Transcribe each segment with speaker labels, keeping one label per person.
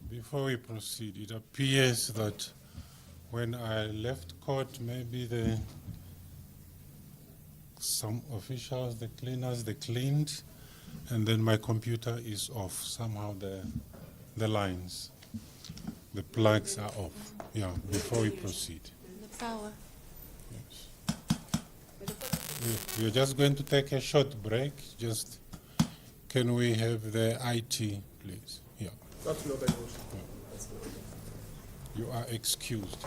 Speaker 1: Before we proceed, it appears that when I left court, maybe some officials, the cleaners, they cleaned, and then my computer is off. Somehow the lines, the plugs are off. Yeah, before we proceed.
Speaker 2: The power.
Speaker 1: Yes. We're just going to take a short break. Just, can we have the IT, please? Yeah.
Speaker 3: That's not a motion.
Speaker 1: You are excused.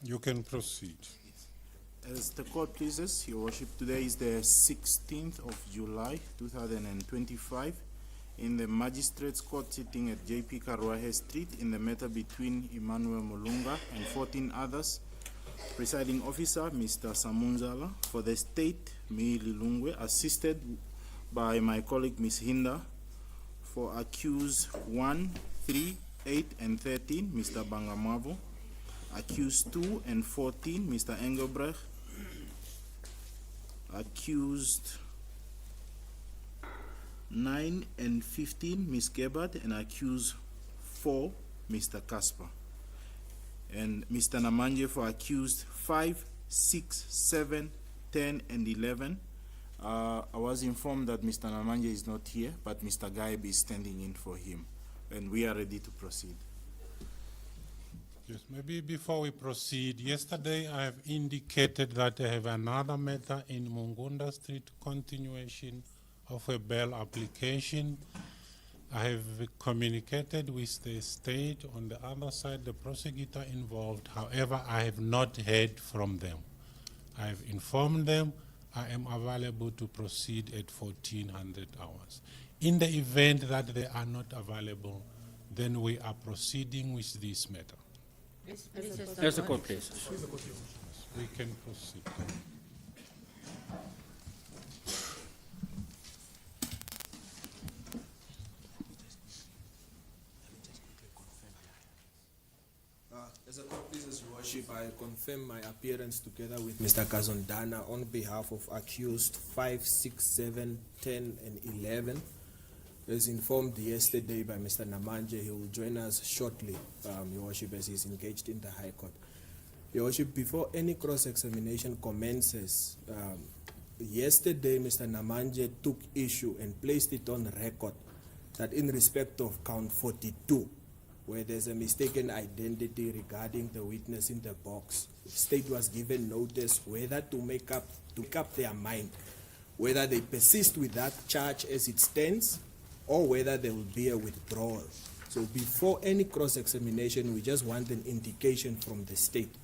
Speaker 1: You can proceed.
Speaker 2: As the court pleases, Your Worship, today is the 16th of July 2025 in the Magistrate's Court sitting at JP Karwahe Street in the matter between Immanuel Mulunga and 14 others. Presiding officer, Mr. Samunzala, for the state, me Lilungwe, assisted by my colleague, Ms. Hinda, for accused 1, 3, 8, and 13, Mr. Bangamavo, accused 2 and 14, Mr. Engelbrecht, accused 9 and 15, Ms. Gebhardt, and accused 4, Mr. Kasper. And Mr. Namanje for accused 5, 6, 7, 10, and 11. I was informed that Mr. Namanje is not here, but Mr. Gaib is standing in for him, and we are ready to proceed.
Speaker 1: Yes, maybe before we proceed, yesterday I have indicated that I have another matter in Mungunda Street, continuation of a bail application. I have communicated with the state on the other side, the prosecutor involved. However, I have not heard from them. I have informed them I am available to proceed at 1400 hours. In the event that they are not available, then we are proceeding with this matter.
Speaker 3: There's the court, please.
Speaker 1: We can proceed.
Speaker 4: As a court pleases, Your Worship, I confirm my appearance together with Mr. Kazondana on behalf of accused 5, 6, 7, 10, and 11. As informed yesterday by Mr. Namanje, he will join us shortly, Your Worship, as he is engaged in the High Court. Your Worship, before any cross-examination commences, yesterday Mr. Namanje took issue and placed it on record that in respect of count 42, where there's a mistaken identity regarding the witness in the box, the state was given notice whether to make up their mind, whether they persist with that charge as it stands, or whether there will be a withdrawal. So before any cross-examination, we just want an indication from the state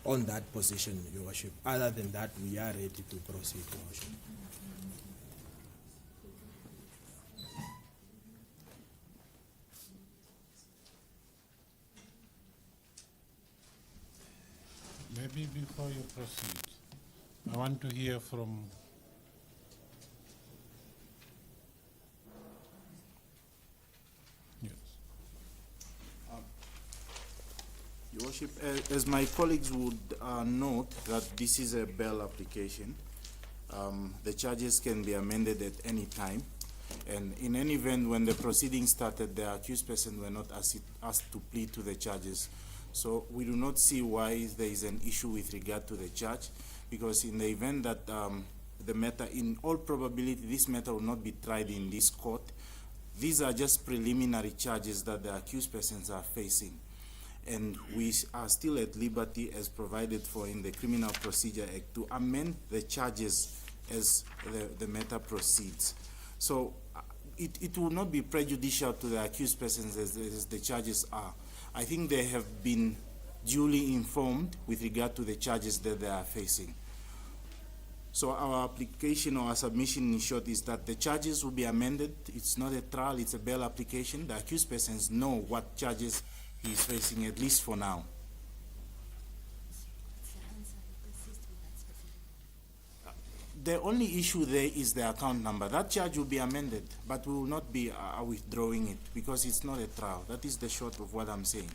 Speaker 4: on that position, Your Worship. Other than that, we are ready to proceed, Your Worship.
Speaker 1: Maybe before you proceed, I want to hear from
Speaker 2: Your Worship, as my colleagues would note that this is a bail application, the charges can be amended at any time. And in any event, when the proceedings started, the accused person were not asked to plead to the charges. So we do not see why there is an issue with regard to the charge, because in the event that the matter, in all probability, this matter will not be tried in this court. These are just preliminary charges that the accused persons are facing. And we are still at liberty, as provided for in the Criminal Procedure Act, to amend the charges as the matter proceeds. So it will not be prejudicial to the accused persons as the charges are. I think they have been duly informed with regard to the charges that they are facing. So our application or our submission in short is that the charges will be amended. It's not a trial, it's a bail application. The accused persons know what charges he is facing, at least for now. The only issue there is the account number. That charge will be amended, but we will not be withdrawing it because it's not a trial. That is the short of what I'm saying.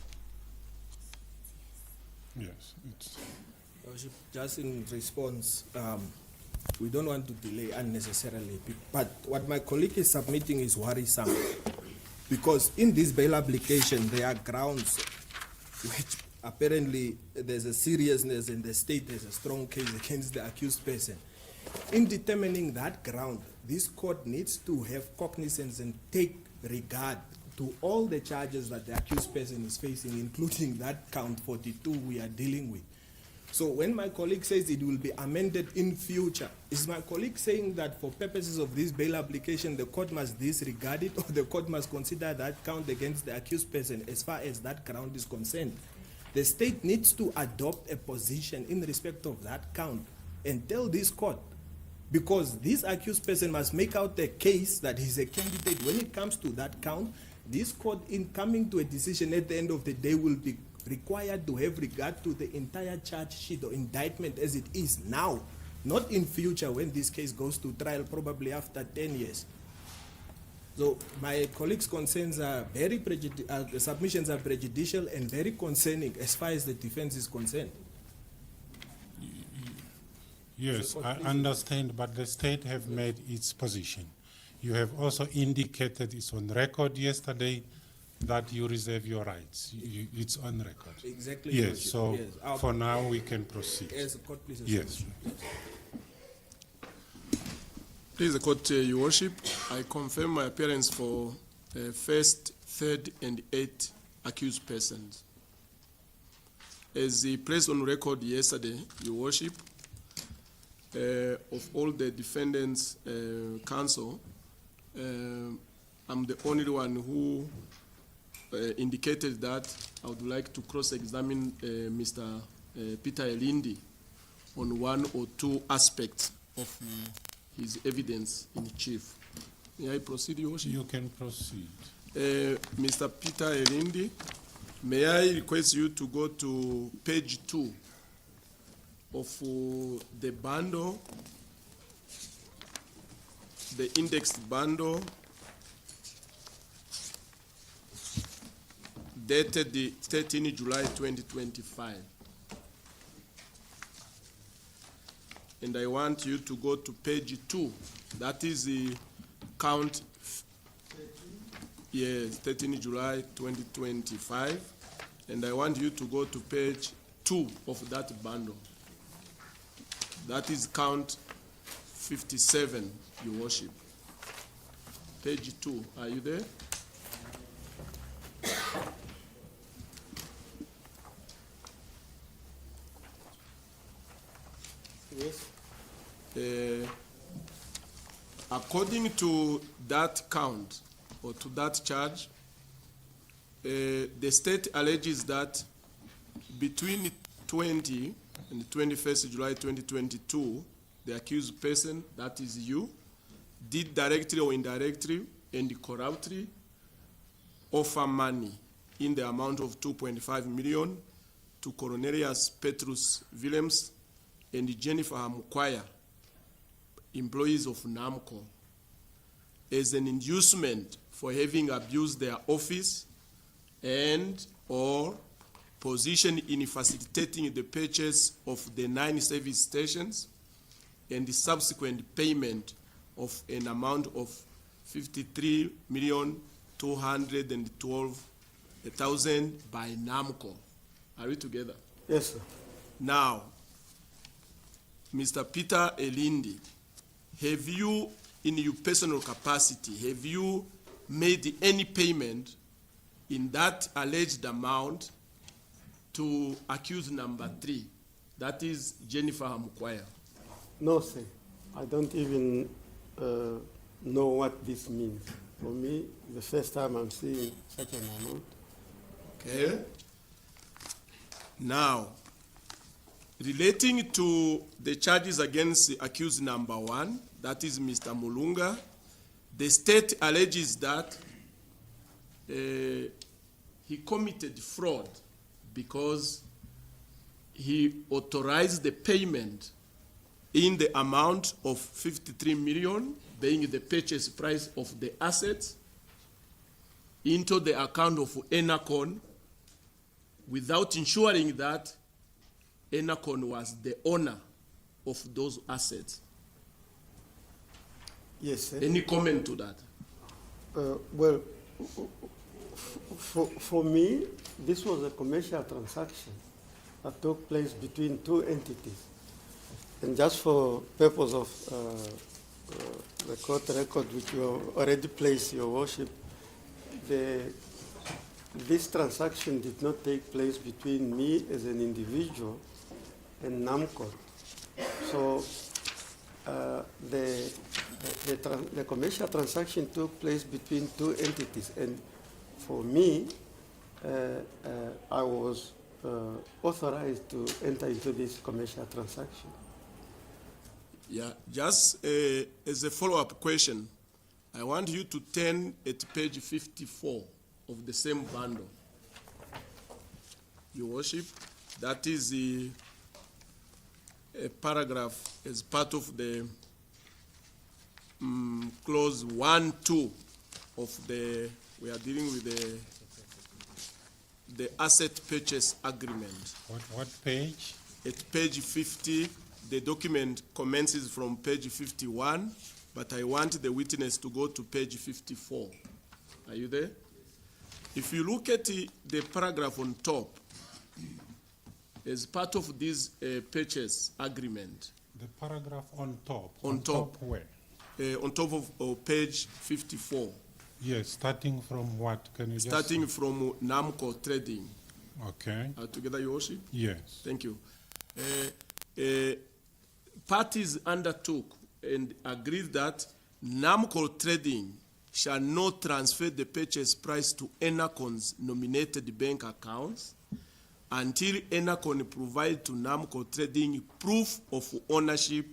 Speaker 1: Yes, it's
Speaker 4: Just in response, we don't want to delay unnecessarily, but what my colleague is submitting is worrisome, because in this bail application there are grounds which apparently there's a seriousness in the state, there's a strong case against the accused person. In determining that ground, this court needs to have cognizance and take regard to all the charges that the accused person is facing, including that count 42 we are dealing with. So when my colleague says it will be amended in future, is my colleague saying that for purposes of this bail application, the court must disregard it, or the court must consider that count against the accused person as far as that ground is concerned? The state needs to adopt a position in respect of that count and tell this court, because this accused person must make out a case that he's a candidate. When it comes to that count, this court, in coming to a decision at the end of the day, will be required to have regard to the entire charge sheet or indictment as it is now, not in future when this case goes to trial, probably after 10 years. So my colleagues' concerns are very the submissions are prejudicial and very concerning as far as the defense is concerned.
Speaker 1: Yes, I understand, but the state have made its position. You have also indicated it's on record yesterday that you reserve your rights. It's on record.
Speaker 4: Exactly.
Speaker 1: Yes, so
Speaker 4: yes.
Speaker 1: for now we can proceed.
Speaker 4: Yes, the court, please.
Speaker 1: Yes.
Speaker 5: Please, the court, Your Worship, I confirm my appearance for first, third, and eighth accused persons. As placed on record yesterday, Your Worship, of all the defendants' counsel, I'm the only one who indicated that I would like to cross-examine Mr. Peter Elindi on one or two aspects of his evidence in chief. May I proceed, Your Worship?
Speaker 1: You can proceed.
Speaker 5: Mr. Peter Elindi, may I request you to go to page 2 of the bundle, the indexed bundle, dated the 13 July 2025. And I want you to go to page 2. That is the count, yes, 13 July 2025. And I want you to go to page 2 of that bundle. That is count 57, Your Worship. Page 2, are you there?
Speaker 2: Yes.
Speaker 5: According to that count, or to that charge, the state alleges that between 20 and 21st July 2022, the accused person, that is you, did directly or indirectly and corruptly offer money in the amount of 2.5 million to Cornelius Willemse and Jennifer Hamukwaya, employees of NAMCOR, as an inducement for having abused their office and or position in facilitating the purchase of the 9 service stations and the subsequent payment of an amount of 53,212,000 by NAMCOR. Are we together?
Speaker 2: Yes, sir.
Speaker 5: Now, Mr. Peter Elindi, have you, in your personal capacity, have you made any payment in that alleged amount to accused number 3, that is Jennifer Hamukwaya?
Speaker 6: No, sir. I don't even know what this means. For me, the first time I'm seeing such an amount.
Speaker 5: Okay. Now, relating to the charges against the accused number 1, that is Mr. Mulunga, the state alleges that he committed fraud because he authorized the payment in the amount of 53 million, being the purchase price of the assets, into the account of Enercon without ensuring that Enercon was the owner of those assets.
Speaker 6: Yes, sir.
Speaker 5: Any comment to that?
Speaker 6: Well, for me, this was a commercial transaction that took place between two entities. And just for purpose of the court record, which you have already placed, Your Worship, this transaction did not take place between me as an individual and NAMCOR. So the commercial transaction took place between two entities, and for me, I was authorized to enter into this commercial transaction?
Speaker 5: Yeah, just as a follow-up question, I want you to turn at page 54 of the same bundle. Your Worship, that is a paragraph as part of the clause 1-2 of the, we are dealing with the asset purchase agreement.
Speaker 1: What page?
Speaker 5: At page 50, the document commences from page 51, but I want the witness to go to page 54. Are you there? If you look at the paragraph on top, as part of this purchase agreement.
Speaker 1: The paragraph on top.
Speaker 5: On top.
Speaker 1: Where?
Speaker 5: On top of page 54.
Speaker 1: Yes, starting from what? Can you
Speaker 5: Starting
Speaker 1: just...
Speaker 5: from NAMCOR Trading.
Speaker 1: Okay.
Speaker 5: Together, Your Worship?
Speaker 1: Yes.
Speaker 5: Thank you. Parties undertook and agreed that NAMCOR Trading shall not transfer the purchase price to Enercon's nominated bank accounts until Enercon provide to NAMCOR Trading proof of ownership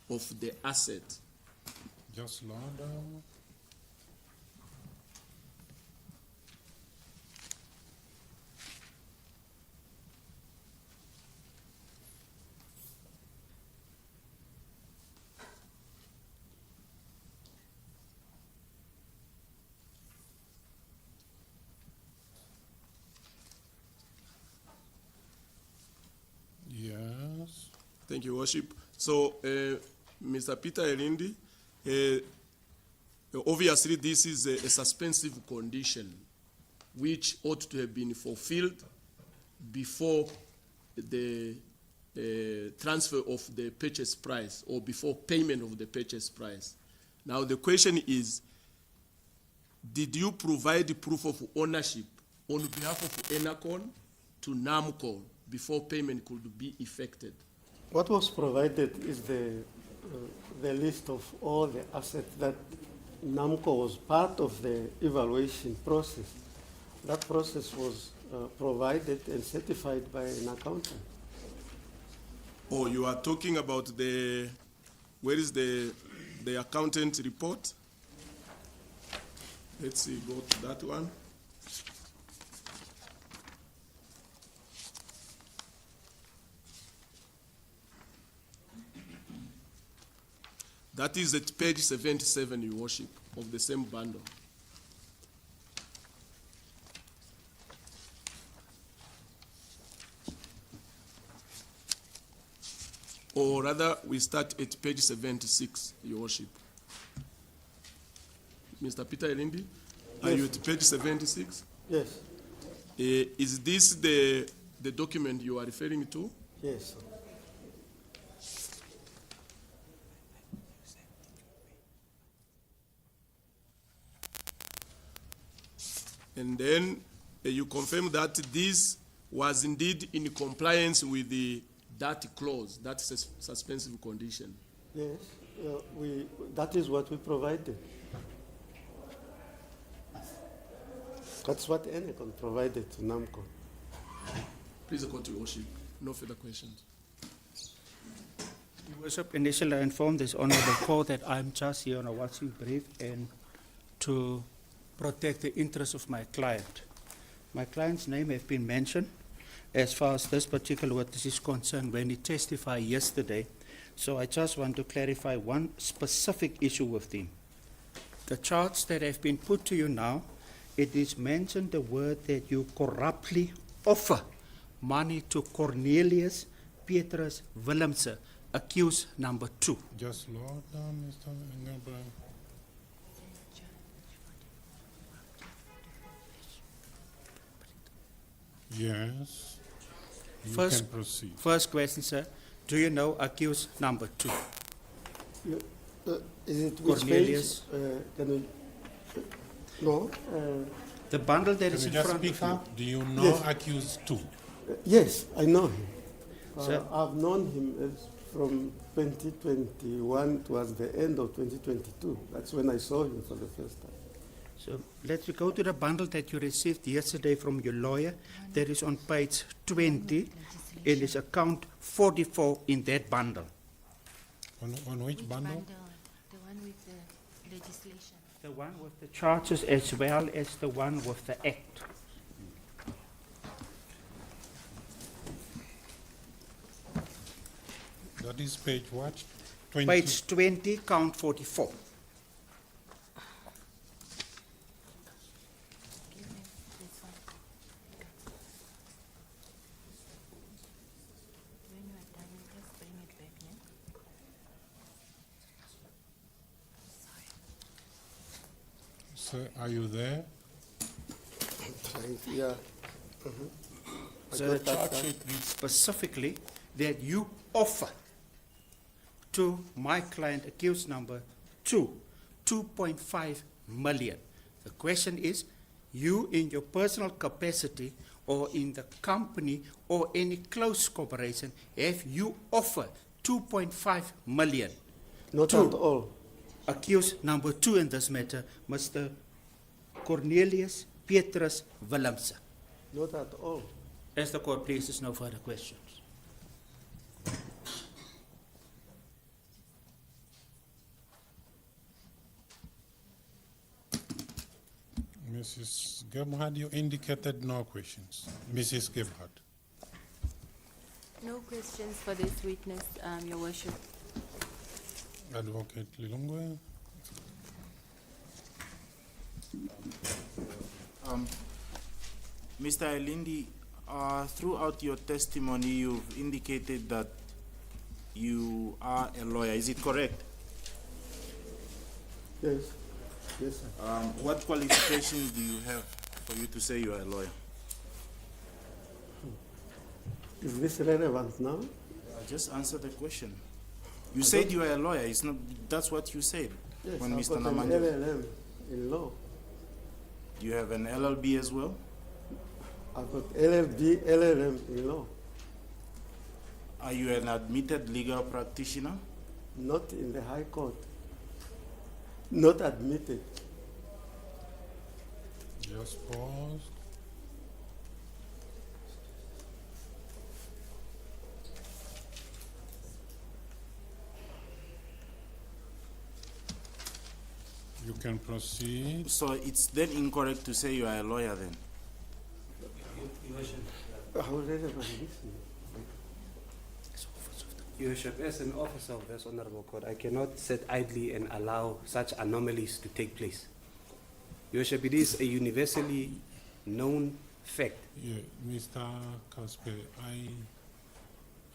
Speaker 5: of the asset.
Speaker 1: Just slow down. Yes.
Speaker 5: Thank you, Worship. So, Mr. Peter Elindi, obviously this is a suspensive condition which ought to have been fulfilled before the transfer of the purchase price or before payment of the purchase price. Now the question is, did you provide the proof of ownership on behalf of Enercon to NAMCOR before payment could be effected?
Speaker 6: What was provided is the list of all the assets that NAMCOR was part of the evaluation process. That process was provided and certified by an accountant.
Speaker 5: Oh, you are talking about the, where is the accountant report? Let's see, go to that one. That is at page 77, Your Worship, of the same bundle. Or rather, we start at page 76, Your Worship. Mr. Peter Elindi, are you at page 76?
Speaker 6: Yes.
Speaker 5: Is this the document you are referring to?
Speaker 6: Yes.
Speaker 5: And then you confirm that this was indeed in compliance with that clause, that suspensive condition.
Speaker 6: Yes, that is what we provided. That's what Enercon provided to NAMCOR.
Speaker 5: Please go to your worship. No further questions.
Speaker 3: Your Worship, initially I informed this honourable court that I'm just here on a watching brief and to protect the interests of my client. My client's name has been mentioned as far as this particular witness is concerned when he testified yesterday. So I just want to clarify one specific issue with him. The charge that have been put to you now, it is mentioned the word that you corruptly offer money to Cornelius Petrus Willemse, accused number 2.
Speaker 1: Just slow down, Mr. Nyambali. Yes. You can proceed.
Speaker 3: First question, sir. Do you know accused number 2?
Speaker 6: Is it which
Speaker 3: Cornelius.
Speaker 6: page? Can we, no.
Speaker 3: The bundle that
Speaker 1: Can
Speaker 3: is
Speaker 1: you
Speaker 3: in
Speaker 1: just
Speaker 3: front
Speaker 1: speak
Speaker 3: of you.
Speaker 1: up? Do you know
Speaker 6: Yes.
Speaker 1: accused 2?
Speaker 6: Yes, I know him.
Speaker 3: Sir?
Speaker 6: I've known him from 2021 towards the end of 2022. That's when I saw him for the first time.
Speaker 3: So let's go to the bundle that you received yesterday from your lawyer. That is on page 20. It is account 44 in that bundle.
Speaker 1: On which bundle?
Speaker 7: The one with the legislation.
Speaker 3: The one with the charges as well as the one with the act.
Speaker 1: That is page what? 20.
Speaker 3: Page 20, count 44.
Speaker 7: Give me this one. When you are done, you just bring it back, yeah? Sorry.
Speaker 1: Sir, are you there?
Speaker 6: Yeah.
Speaker 3: So the charge sheet reads specifically that you offer to my client accused number 2.5 million. The question is, you in your personal capacity or in the company or any close corporation, have you offered 2.5 million
Speaker 6: Not
Speaker 3: to
Speaker 6: at all.
Speaker 3: accused number 2 in this matter, Mr. Cornelius Petrus Willemse?
Speaker 6: Not at all.
Speaker 3: As the court places no further questions.
Speaker 1: Mrs. Gebhardt, you indicated no questions. Mrs. Gebhardt.
Speaker 7: No questions for this witness, Your Worship.
Speaker 1: Advocate Lilongwe.
Speaker 2: Mr. Elindi, throughout your testimony, you've indicated that you are a lawyer. Is it correct?
Speaker 6: Yes. Yes, sir.
Speaker 2: What qualifications do you have for you to say you are a lawyer?
Speaker 6: Is this relevant now?
Speaker 2: Just answer the question. You said you are a lawyer. It's not. That's what you said.
Speaker 6: Yes,
Speaker 2: when
Speaker 6: I've
Speaker 2: Mr.
Speaker 6: got an
Speaker 2: Namanjo.
Speaker 6: LLM in law.
Speaker 2: You have an LLB as well?
Speaker 6: I've got LLB, LLM in law.
Speaker 2: Are you an admitted legal practitioner?
Speaker 6: Not in the High Court. Not admitted.
Speaker 1: Just pause. You can proceed.
Speaker 2: So it's then incorrect to say you are a lawyer then?
Speaker 6: How relevant is this?
Speaker 8: Your Worship, as an officer of this Honorable Court, I cannot sit idly and allow such anomalies to take place. Your Worship, it is a universally known fact.
Speaker 1: Yeah, Mr. Kasper, I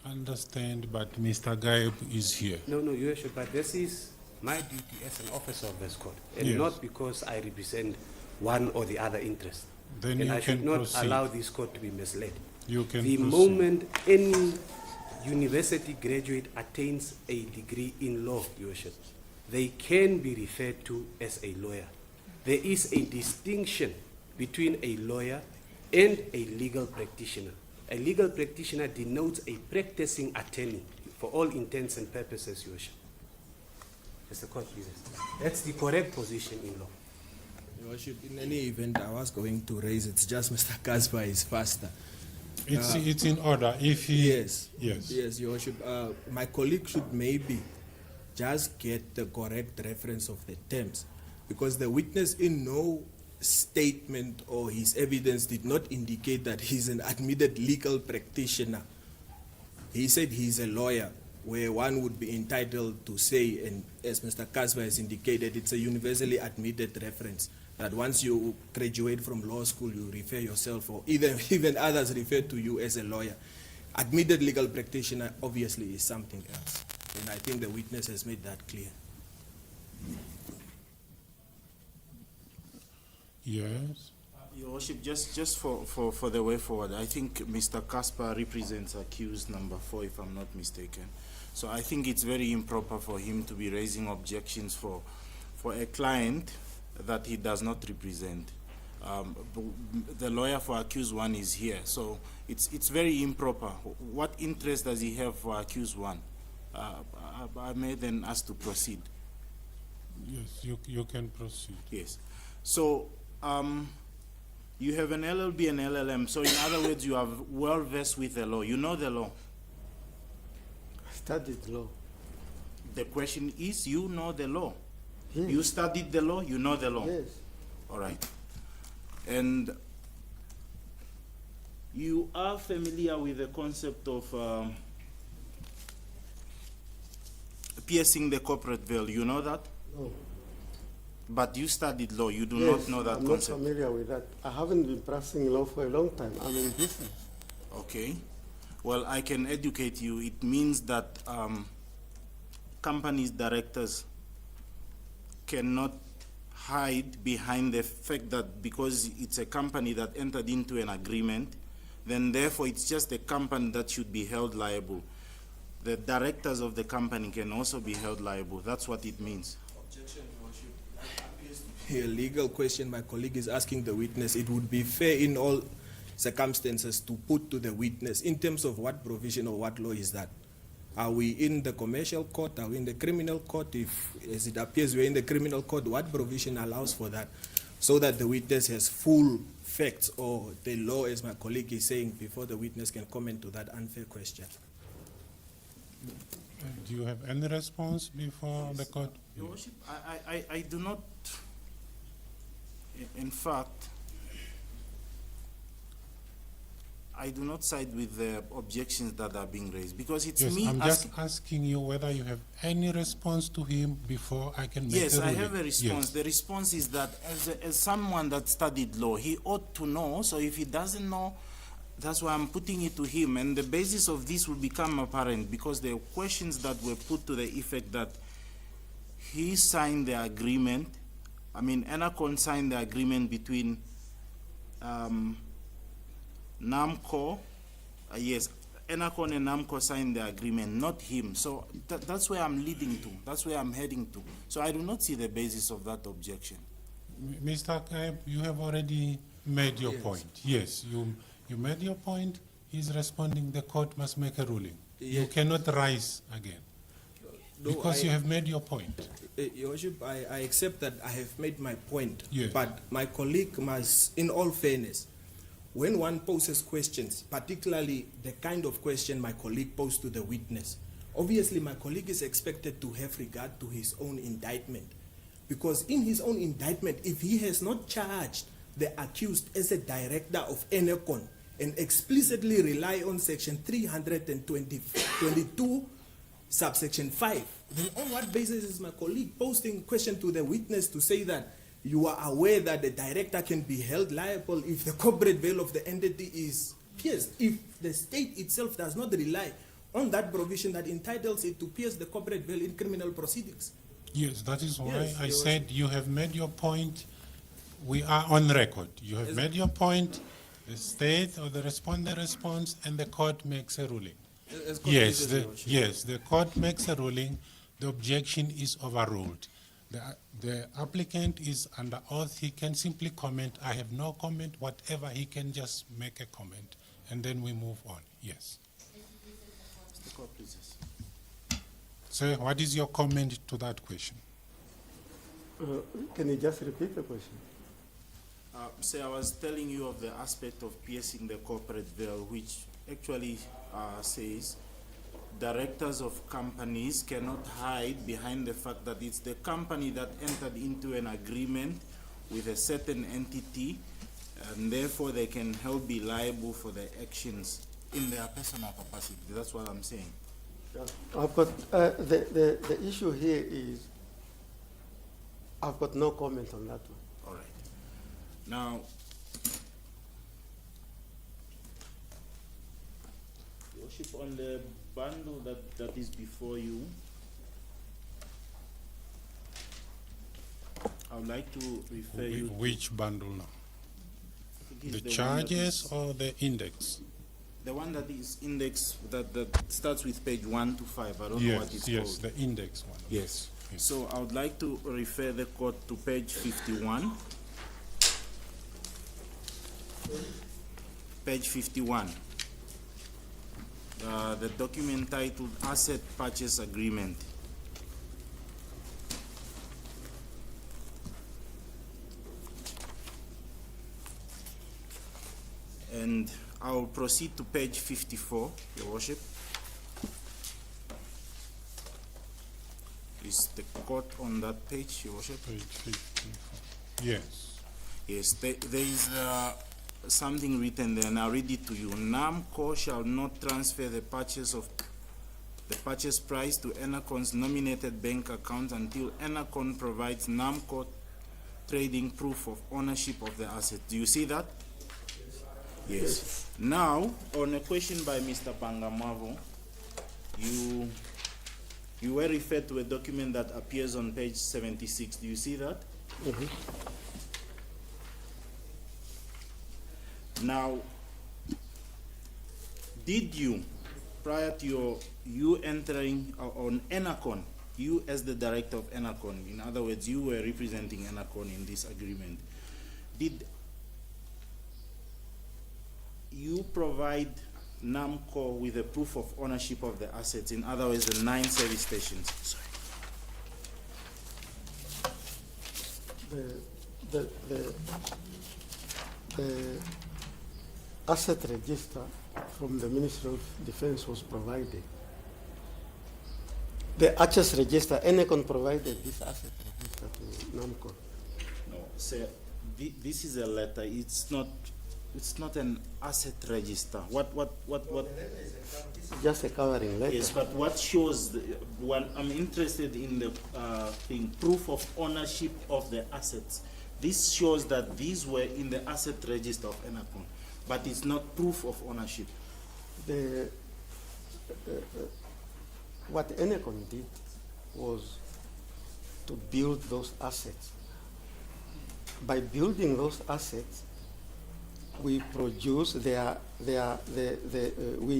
Speaker 1: understand, but Mr. Gaib is here.
Speaker 8: No, Your Worship, but this is my duty as an officer of this court, and
Speaker 1: Yes.
Speaker 8: not because I represent one or the other interest.
Speaker 1: Then
Speaker 8: And
Speaker 1: you
Speaker 8: I should
Speaker 1: can
Speaker 8: not
Speaker 1: proceed.
Speaker 8: allow this court to be misled.
Speaker 1: You can
Speaker 8: The
Speaker 1: proceed.
Speaker 8: moment any university graduate attains a degree in law, Your Worship, they can be referred to as a lawyer. There is a distinction between a lawyer and a legal practitioner. A legal practitioner denotes a practicing attorney for all intents and purposes, Your Worship. As the court pleases. That's the correct position in law.
Speaker 4: Your Worship, in any event, I was going to raise, it's just Mr. Kasper is faster.
Speaker 1: It's in order. If he
Speaker 4: Yes.
Speaker 1: yes.
Speaker 4: Yes, Your Worship. My colleague should maybe just get the correct reference of the terms, because the witness in no statement or his evidence did not indicate that he's an admitted legal practitioner. He said he's a lawyer, where one would be entitled to say, and as Mr. Kasper has indicated, it's a universally admitted reference, that once you graduate from law school, you refer yourself, or even others refer to you as a lawyer. Admitted legal practitioner obviously is something else, and I think the witness has made that clear.
Speaker 1: Yes.
Speaker 2: Your Worship, just for the way forward, I think Mr. Kasper represents accused number 4, if I'm not mistaken. So I think it's very improper for him to be raising objections for a client that he does not represent. The lawyer for accused 1 is here, so it's very improper. What interest does he have for accused 1? I may then ask to proceed.
Speaker 1: Yes, you can proceed.
Speaker 2: Yes. So, you have an LLB and LLM. So, in other words, you are well versed with the law. You know the law.
Speaker 6: I studied law.
Speaker 2: The question is, you know the law.
Speaker 6: Yes.
Speaker 2: You studied the law, you know the law.
Speaker 6: Yes.
Speaker 2: All right. And you are familiar with the concept of piercing the corporate veil. You know that?
Speaker 6: No.
Speaker 2: But you studied law. You do
Speaker 6: Yes,
Speaker 2: not know that
Speaker 6: I'm
Speaker 2: concept.
Speaker 6: not familiar with that. I haven't been practicing law for a long time. I'm in business.
Speaker 2: Okay. Well, I can educate you. It means that companies' directors cannot hide behind the fact that because it's a company that entered into an agreement, then therefore it's just the company that should be held liable. The directors of the company can also be held liable. That's what it means.
Speaker 4: Objection, Your Worship. That appears to be a legal question. My colleague is asking the witness. It would be fair in all circumstances to put to the witness in terms of what provision or what law is that. Are we in the commercial court? Are we in the criminal court? If, as it appears, we're in the criminal court, what provision allows for that? So that the witness has full facts or the law, as my colleague is saying, before the witness can comment to that unfair question.
Speaker 1: Do you have any response before the court?
Speaker 2: Your Worship, I do not, in fact, I do not side with the objections that are being raised because it's
Speaker 1: Yes,
Speaker 2: me
Speaker 1: I'm
Speaker 2: asking.
Speaker 1: just asking you whether you have any response to him before I can make
Speaker 2: Yes,
Speaker 1: the
Speaker 2: I
Speaker 1: ruling.
Speaker 2: have a response.
Speaker 1: Yes.
Speaker 2: The response is that as someone that studied law, he ought to know. So if he doesn't know, that's why I'm putting it to him. And the basis of this will become apparent because there are questions that were put to the effect that he signed the agreement. I mean, Enercon signed the agreement between NAMCOR. Yes, Enercon and NAMCOR signed the agreement, not him. So that's where I'm leading to. That's where I'm heading to. So I do not see the basis of that objection.
Speaker 1: Mr. Kaib, you have already made your point. Yes, you made your point. He's responding. The court must make a ruling. You
Speaker 4: Yes.
Speaker 1: cannot rise again
Speaker 4: No,
Speaker 1: because you have made your point.
Speaker 4: Your Worship, I accept that I have made my point,
Speaker 1: Yes.
Speaker 4: but my colleague must, in all fairness, when one poses questions, particularly the kind of question my colleague posed to the witness, obviously my colleague is expected to have regard to his own indictment. Because in his own indictment, if he has not charged the accused as a director of Enercon and explicitly rely on section 322, subsection 5, then on what basis is my colleague posting question to the witness to say that you are aware that the director can be held liable if the corporate veil of the entity is pierced, if the state itself does not rely on that provision that entitles it to pierce the corporate veil in criminal proceedings?
Speaker 1: Yes, that is why
Speaker 4: Yes,
Speaker 1: I
Speaker 4: Your
Speaker 1: said you have made your point. We are on record. You have made your point. The state or the respondent responds, and the court makes a ruling.
Speaker 4: As court
Speaker 1: Yes,
Speaker 4: pleases,
Speaker 1: the,
Speaker 4: Your Worship.
Speaker 1: yes, the court makes a ruling. The objection is overruled. The applicant is under oath. He can simply comment. I have no comment. Whatever, he can just make a comment, and then we move on. Yes.
Speaker 2: The court pleases.
Speaker 1: Sir, what is your comment to that question?
Speaker 6: Can you just repeat the question?
Speaker 2: Say, I was telling you of the aspect of piercing the corporate veil, which actually says directors of companies cannot hide behind the fact that it's the company that entered into an agreement with a certain entity, and therefore they can help be liable for their actions in their personal capacity. That's what I'm saying.
Speaker 6: Yeah. I've got, the issue here is, I've got no comment on that one.
Speaker 2: All right. Now, Worship, on the bundle that is before you, I would like to refer you to
Speaker 1: Which bundle now?
Speaker 2: it is
Speaker 1: The
Speaker 2: one that
Speaker 1: charges
Speaker 2: is-
Speaker 1: or the index?
Speaker 2: the one that is index that starts with page 1 to 5. I don't know what it's
Speaker 1: Yes,
Speaker 2: called.
Speaker 1: the index one.
Speaker 2: Yes.
Speaker 1: Yes.
Speaker 2: So I would like to refer the court to page 51. Page 51. The document titled Asset Purchase Agreement. And I'll proceed to page 54, Your Worship. Is the court on that page, Your Worship?
Speaker 1: Page 54. Yes.
Speaker 2: Yes, there is something written there, and I'll read it to you. NAMCOR shall not transfer the purchase price to Enercon's nominated bank account until Enercon provides NAMCOR trading proof of ownership of the asset. Do you see that? Yes. Now, on a question by Mr. Pangamavo, you were referred to a document that appears on page 76. Do you see that? Now, did you, prior to you entering on Enercon, you as the director of Enercon, in other words, you were representing Enercon in this agreement, did you provide NAMCOR with a proof of ownership of the assets, in other words, the 9 service stations? Sorry.
Speaker 6: The asset register from the Ministry of Defense was provided. The access register, Enercon provided this asset register to NAMCOR.
Speaker 2: No, sir, this is a letter. It's not an asset register. What?
Speaker 6: Just a covering letter.
Speaker 2: Yes, but what shows? I'm interested in the thing, proof of ownership of the assets. This shows that these were in the asset register of Enercon, but it's not proof of ownership.
Speaker 6: What Enercon did was to build those assets. By building those assets, we produce we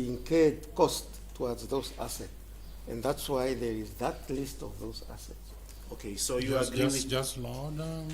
Speaker 6: incurred cost towards those assets, and that's why there is that list of those assets.
Speaker 2: Okay, so you agree with
Speaker 1: Just load them.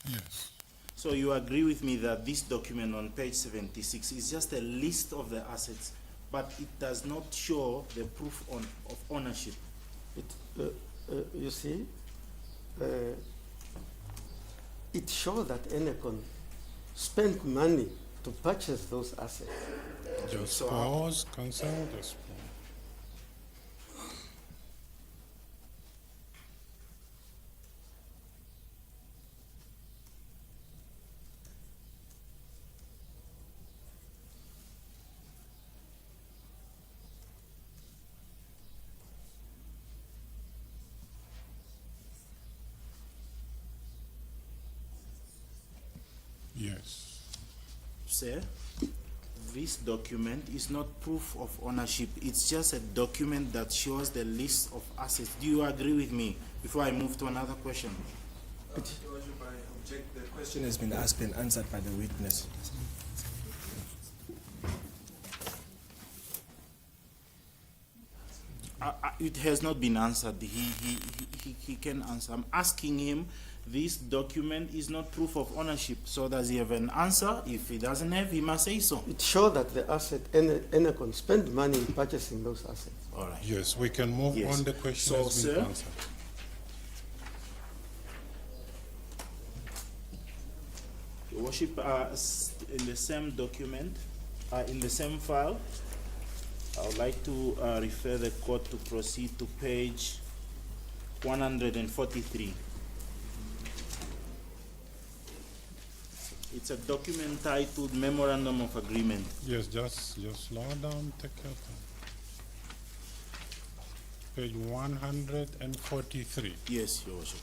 Speaker 1: Yes.
Speaker 2: So you agree with me that this document on page 76 is just a list of the assets, but it does not show the proof of ownership.
Speaker 6: You see, it shows that Enercon spent money to purchase those assets.
Speaker 1: Just
Speaker 2: So
Speaker 1: pause, consult, just pause. Yes.
Speaker 2: Sir, this document is not proof of ownership. It's just a document that shows the list of assets. Do you agree with me before I move to another question?
Speaker 4: Your Worship, I object. The question has been asked and answered by the witness.
Speaker 2: It has not been answered. He can answer. I'm asking him, this document is not proof of ownership. So does he have an answer? If he doesn't have, he must say so.
Speaker 6: It shows that the asset, Enercon spent money in purchasing those assets.
Speaker 2: All right.
Speaker 1: Yes, we can move
Speaker 2: Yes.
Speaker 1: on. The question
Speaker 2: So,
Speaker 1: has been
Speaker 2: sir,
Speaker 1: answered.
Speaker 2: Your Worship, in the same document, in the same file, I would like to refer the court to proceed to page 143. It's a document titled Memorandum of Agreement.
Speaker 1: Yes, just slow down, take your time. Page 143.
Speaker 2: Yes, Your Worship.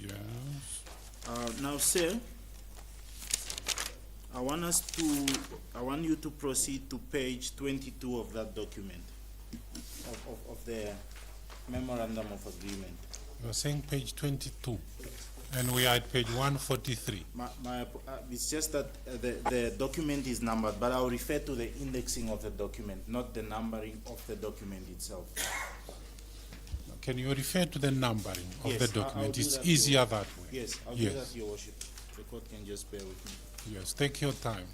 Speaker 1: Yes.
Speaker 2: Now, sir, I want you to proceed to page 22 of that document, of the Memorandum of Agreement.
Speaker 1: You're saying page 22. And we are at page 143.
Speaker 2: It's just that the document is numbered, but I'll refer to the indexing of the document, not the numbering of the document itself.
Speaker 1: Can you refer to the numbering of
Speaker 2: Yes,
Speaker 1: the
Speaker 2: I'll
Speaker 1: document?
Speaker 2: do
Speaker 1: It's
Speaker 2: that,
Speaker 1: easier that way.
Speaker 2: Yes, I'll
Speaker 1: Yes.
Speaker 2: do that, Your Worship. The court can just bear with me.
Speaker 1: Yes, take your time.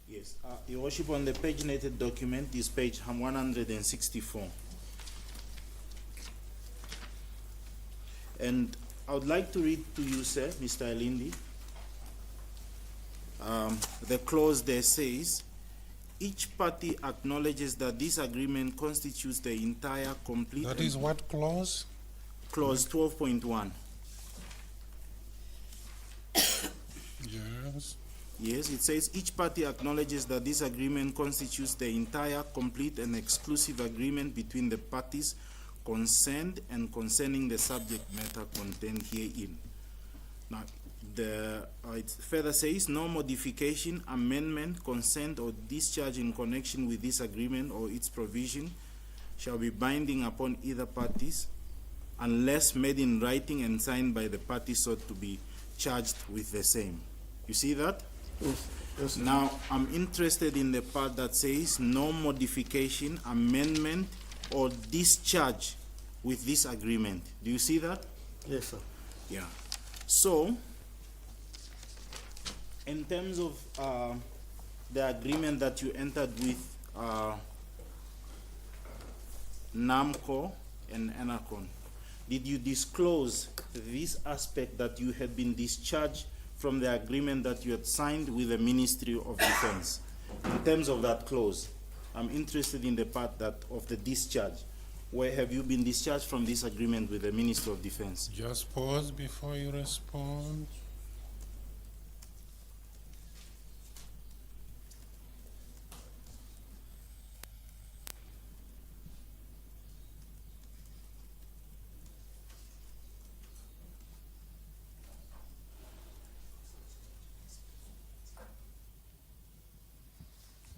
Speaker 2: Yes, Your Worship, on the paginated document is page 164. And I would like to read to you, sir, Mr. Elindi. The clause there says, each party acknowledges that this agreement constitutes the entire complete.
Speaker 1: That is what clause?
Speaker 2: Clause 12.1.
Speaker 1: Yes.
Speaker 2: Yes, it says each party acknowledges that this agreement constitutes the entire, complete, and exclusive agreement between the parties concerned and concerning the subject matter contained herein. Now, it further says no modification, amendment, consent, or discharge in connection with this agreement or its provision shall be binding upon either parties unless made in writing and signed by the party sought to be charged with the same. You see that?
Speaker 6: Yes.
Speaker 2: Now, I'm interested in the part that says no modification, amendment, or discharge with this agreement. Do you see that?
Speaker 6: Yes, sir.
Speaker 2: Yeah. So, in terms of the agreement that you entered with NAMCOR and Enercon, did you disclose this aspect that you had been discharged from the agreement that you had signed with the Ministry of Defense? In terms of that clause, I'm interested in the part that of the discharge. Where have you been discharged from this agreement with the Ministry of Defense?
Speaker 1: Just pause before you respond.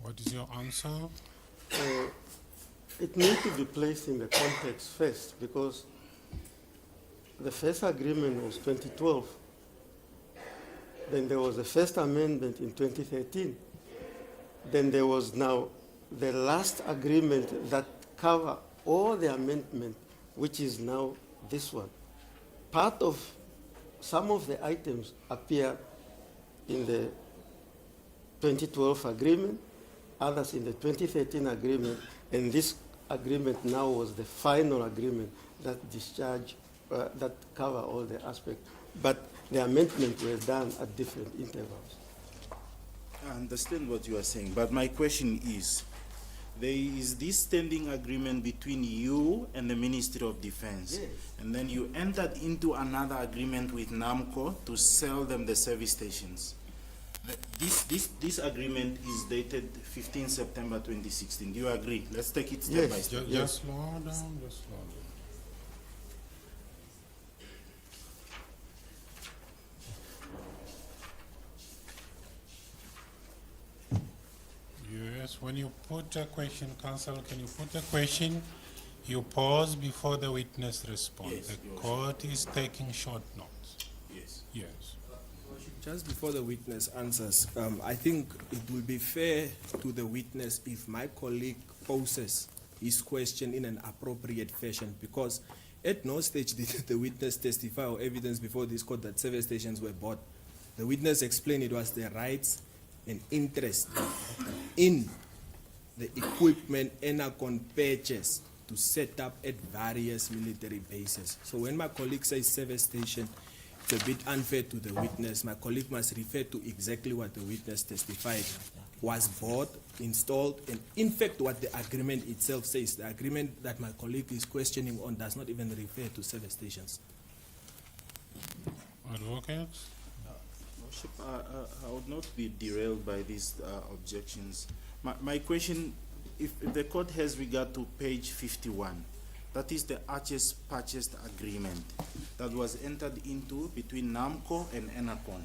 Speaker 1: What is your answer?
Speaker 6: It needs to be placed in the context first, because the first agreement was 2012. Then there was the first amendment in 2013. Then there was now the last agreement that cover all the amendment, which is now this one. Part of some of the items appear in the 2012 agreement, others in the 2013 agreement, and this agreement now was the final agreement that discharge, that cover all the aspects. But the amendments were done at different intervals.
Speaker 2: I understand what you are saying, but my question is, there is this standing agreement between you and the Ministry of Defense.
Speaker 6: Yes.
Speaker 2: And then you entered into another agreement with NAMCOR to sell them the service stations. This agreement is dated 15 September 2016. Do you agree? Let's take it step
Speaker 6: Yes.
Speaker 2: by step.
Speaker 1: Just slow down, just slow down. Yes, when you put a question, Counsel, can you put a question? You pause before the witness responds.
Speaker 2: Yes,
Speaker 1: The
Speaker 2: Your
Speaker 1: court is taking short notes.
Speaker 2: Yes.
Speaker 1: Yes.
Speaker 4: Just before the witness answers, I think it will be fair to the witness if my colleague poses his question in an appropriate fashion, because at no stage did the witness testify or evidence before this court that service stations were bought. The witness explained it was their rights and interest in the equipment Enercon purchased to set up at various military bases. So when my colleague says service station, it's a bit unfair to the witness. My colleague must refer to exactly what the witness testified was bought, installed, and in fact what the agreement itself says. The agreement that my colleague is questioning on does not even refer to service stations.
Speaker 1: Advocate?
Speaker 2: Worship, I would not be derailed by these objections. My question, if the court has regard to page 51, that is the purchased agreement that was entered into between NAMCOR and Enercon.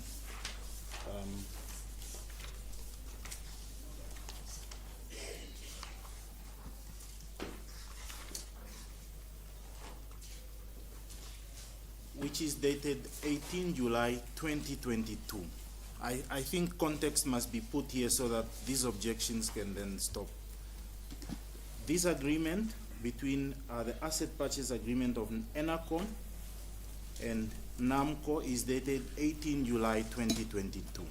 Speaker 2: which is dated 18 July 2022. I think context must be put here so that these objections can then stop. This agreement between the asset purchase agreement of Enercon and NAMCOR is dated 18 July 2022.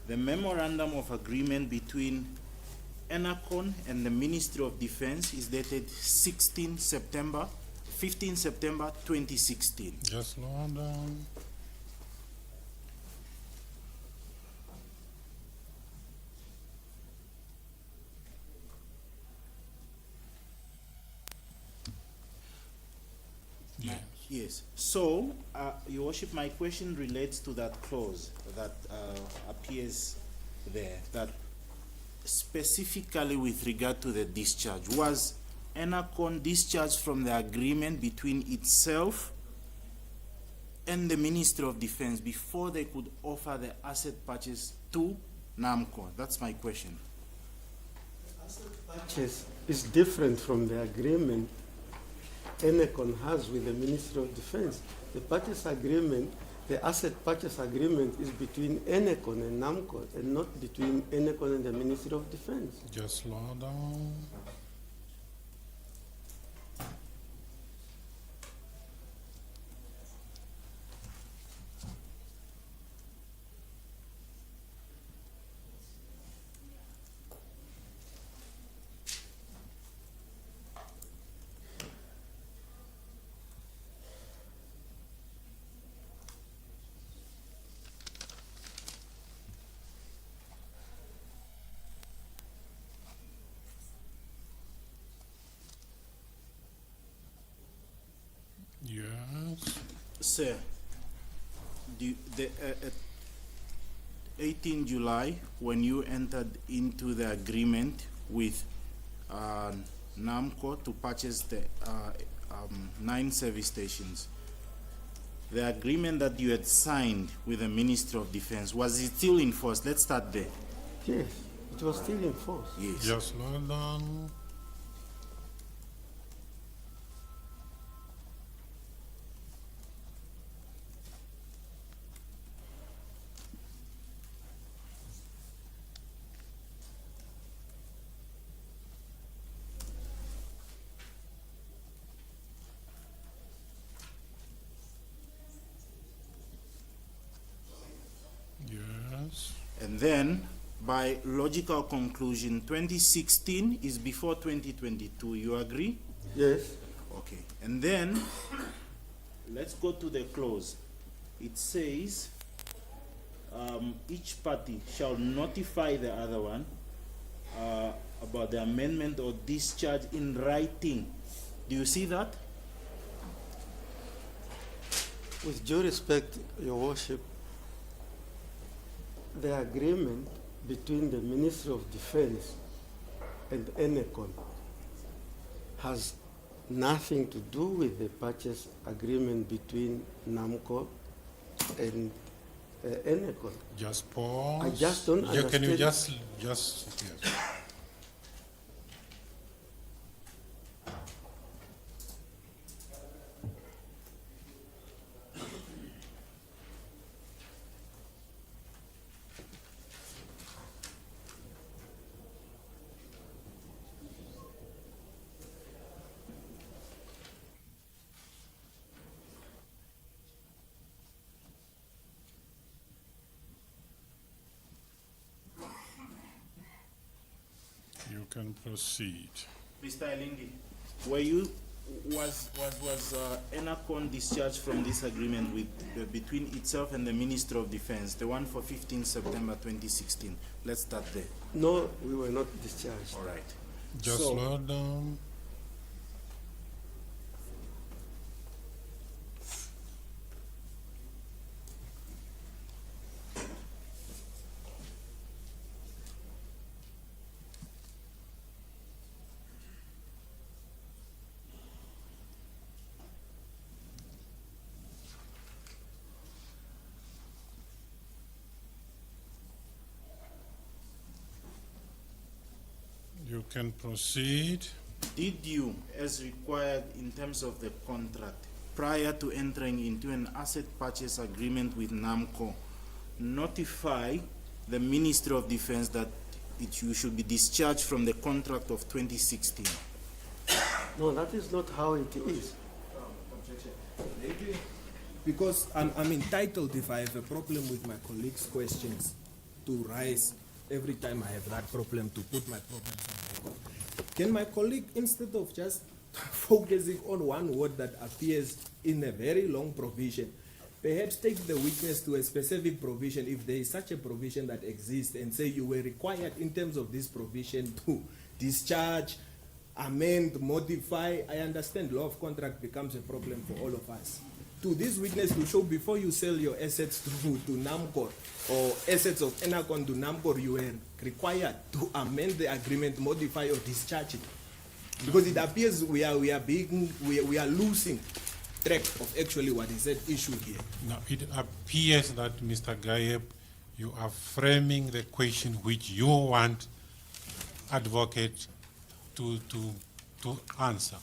Speaker 2: The memorandum of agreement between Enercon and the Ministry of Defense is dated 15 September 2016.
Speaker 1: Just slow down. Yeah.
Speaker 2: Yes. So, Your Worship, my question relates to that clause that appears there, that specifically with regard to the discharge. Was Enercon discharged from the agreement between itself and the Ministry of Defense before they could offer the asset purchase to NAMCOR? That's my question.
Speaker 6: Purchase is different from the agreement Enercon has with the Ministry of Defense. The purchase agreement, the asset purchase agreement is between Enercon and NAMCOR and not between Enercon and the Ministry of Defense.
Speaker 1: Just slow down. Yes.
Speaker 2: Sir, the 18 July, when you entered into the agreement with NAMCOR to purchase the 9 service stations, the agreement that you had signed with the Ministry of Defense, was it still in force? Let's start there.
Speaker 6: Yes, it was still in force.
Speaker 2: Yes.
Speaker 1: Just slow down. Yes.
Speaker 2: And then, by logical conclusion, 2016 is before 2022. You agree?
Speaker 6: Yes.
Speaker 2: Okay. And then, let's go to the clause. It says, each party shall notify the other one about the amendment or discharge in writing. Do you see that?
Speaker 6: With due respect, Your Worship, the agreement between the Ministry of Defense and Enercon has nothing to do with the purchase agreement between NAMCOR and Enercon.
Speaker 1: Just pause.
Speaker 6: I just don't
Speaker 1: Yeah, can you
Speaker 6: understand.
Speaker 1: just, yes. You can proceed.
Speaker 2: Mr. Elindi, was Enercon discharged from this agreement with between itself and the Ministry of Defense, the one for 15 September 2016? Let's start there.
Speaker 6: No, we were not discharged.
Speaker 2: All right.
Speaker 1: Just
Speaker 2: So-
Speaker 1: slow down. You can proceed.
Speaker 2: Did you, as required in terms of the contract, prior to entering into an asset purchase agreement with NAMCOR, notify the Ministry of Defense that you should be discharged from the contract of 2016.
Speaker 6: No, that is not how it is.
Speaker 4: Because I'm entitled, if I have a problem with my colleagues' questions, to rise every time I have that problem, to put my problems on record. Can my colleague, instead of just focusing on one word that appears in a very long provision, perhaps take the witness to a specific provision, if there is such a provision that exists, and say you were required in terms of this provision to discharge, amend, modify. I understand law of contract becomes a problem for all of us. To this witness to show before you sell your assets to NAMCOR or assets of Enercon to NAMCOR, you were required to amend the agreement, modify or discharge it. Because it appears we are losing track of actually what is at issue here.
Speaker 1: Now, it appears that, Mr. Gayeb, you are framing the question which you want advocate to answer.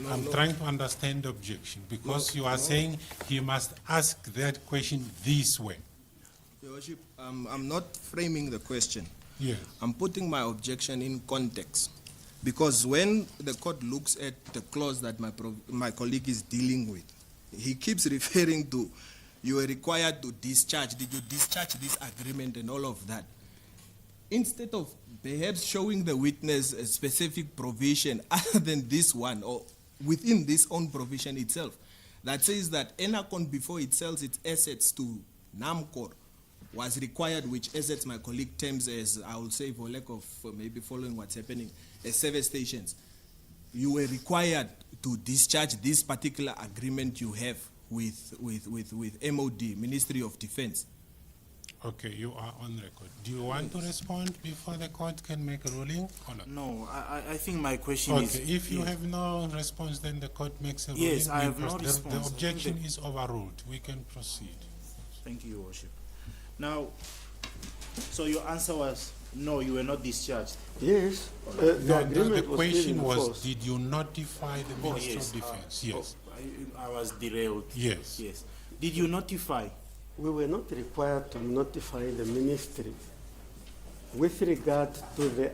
Speaker 1: I'm trying to understand the objection, because you are saying he must ask that question this way.
Speaker 4: Your Worship, I'm not framing the question.
Speaker 1: Yes.
Speaker 4: I'm putting my objection in context. Because when the court looks at the clause that my colleague is dealing with, he keeps referring to, you were required to discharge, did you discharge this agreement and all of that? Instead of perhaps showing the witness a specific provision other than this one, or within this own provision itself, that says that Enercon, before it sells its assets to NAMCOR, was required, which assets my colleague terms as, I will say for lack of maybe following what's happening, as service stations. You were required to discharge this particular agreement you have with MOD, Ministry of Defense.
Speaker 1: Okay, you are on record. Do you want to respond before the court can make a ruling or not?
Speaker 2: No, I think my question is...
Speaker 1: Okay, if you have no response, then the court makes a ruling.
Speaker 2: Yes, I have no
Speaker 1: The
Speaker 2: response.
Speaker 1: objection is overruled. We can proceed.
Speaker 2: Thank you, Your Worship. Now, so your answer was, no, you were not discharged.
Speaker 6: Yes,
Speaker 1: No,
Speaker 6: the agreement
Speaker 1: the
Speaker 6: was
Speaker 1: question
Speaker 6: still in
Speaker 1: was,
Speaker 6: force.
Speaker 1: did you notify the Minister
Speaker 2: yes,
Speaker 1: of Defense? Yes.
Speaker 2: I was derailed.
Speaker 1: Yes.
Speaker 2: Yes. Did you notify?
Speaker 6: We were not required to notify the ministry with regard to the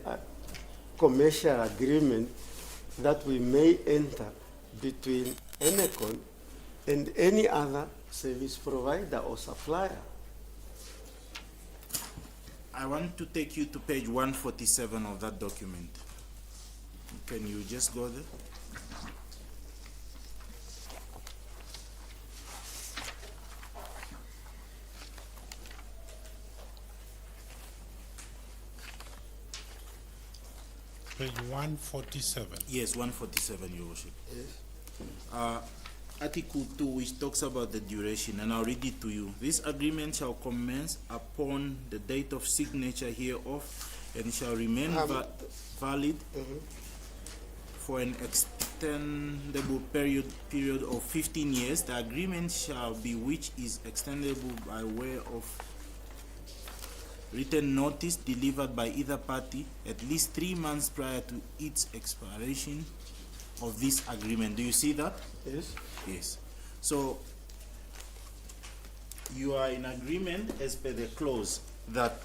Speaker 6: commercial agreement that we may enter between Enercon and any other service provider or supplier.
Speaker 2: I want to take you to page 147 of that document. Can you just go there?
Speaker 1: Page 147.
Speaker 2: Yes, 147, Your Worship.
Speaker 6: Yes.
Speaker 2: Article 2, which talks about the duration, and I'll read it to you. This agreement shall commence upon the date of signature hereof and shall remain valid for an extendable period of 15 years. The agreement shall be which is extendable by way of written notice delivered by either party at least 3 months prior to its expiration of this agreement. Do you see that?
Speaker 6: Yes.
Speaker 2: Yes. So you are in agreement as per the clause that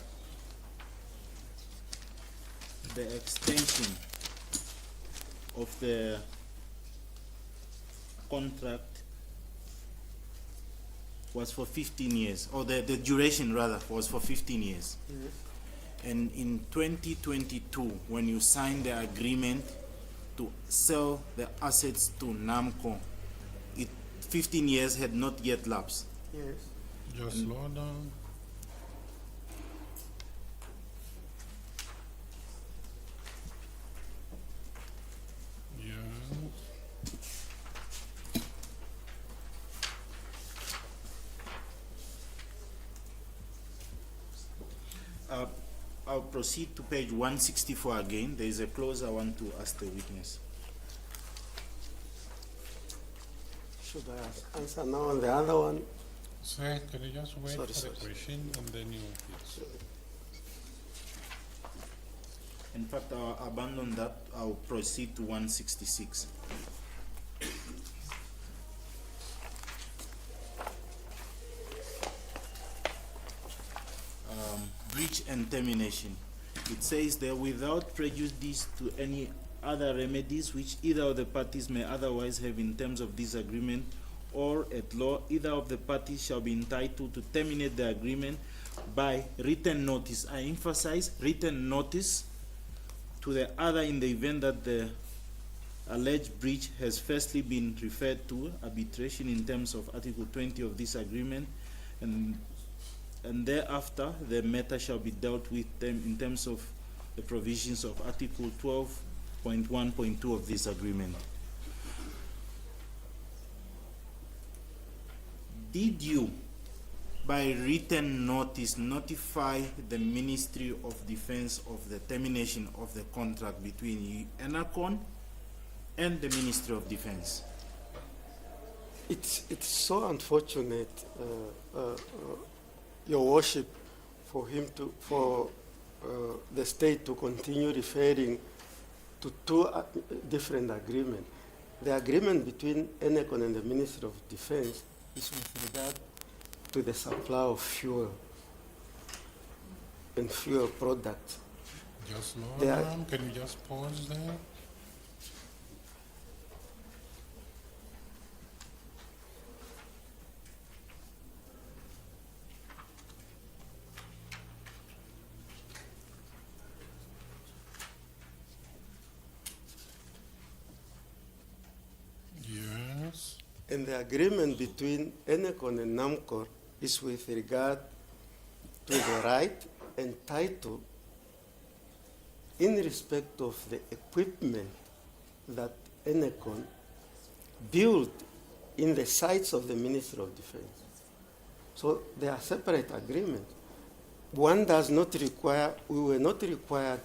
Speaker 2: the extension of the contract was for 15 years, or the duration rather was for 15 years.
Speaker 6: Yes.
Speaker 2: And in 2022, when you signed the agreement to sell the assets to NAMCOR, 15 years had not yet lapsed.
Speaker 6: Yes.
Speaker 1: Just slow down. Yeah.
Speaker 2: I'll proceed to page 164 again. There is a clause I want to ask the witness.
Speaker 6: Should I answer now on the other one?
Speaker 1: Sir, can you just wait
Speaker 6: Sorry,
Speaker 1: for
Speaker 6: sorry.
Speaker 1: the question and then you... Yes.
Speaker 2: In fact, I'll abandon that. I'll proceed to 166. and termination. It says there, without prejudice to any other remedies which either of the parties may otherwise have in terms of this agreement or at law, either of the parties shall be entitled to terminate the agreement by written notice. I emphasize written notice to the other in the event that the alleged breach has firstly been referred to arbitration in terms of Article 20 of this agreement, and thereafter the matter shall be dealt with them in terms of the provisions of Article 12.1.2 of this agreement. Did you, by written notice, notify the Ministry of Defense of the termination of the contract between Enercon and the Ministry of Defense?
Speaker 6: It's so unfortunate, Your Worship, for the state to continue referring to two different agreements. The agreement between Enercon and the Ministry of Defense is with regard to the supply of fuel and fuel products.
Speaker 1: Just slow
Speaker 6: They are-
Speaker 1: down. Can you just pause there? Yes.
Speaker 6: And the agreement between Enercon and NAMCOR is with regard to the right and title in respect of the equipment that Enercon built in the sites of the Ministry of Defense. So they are separate agreements. One does not require, we were not required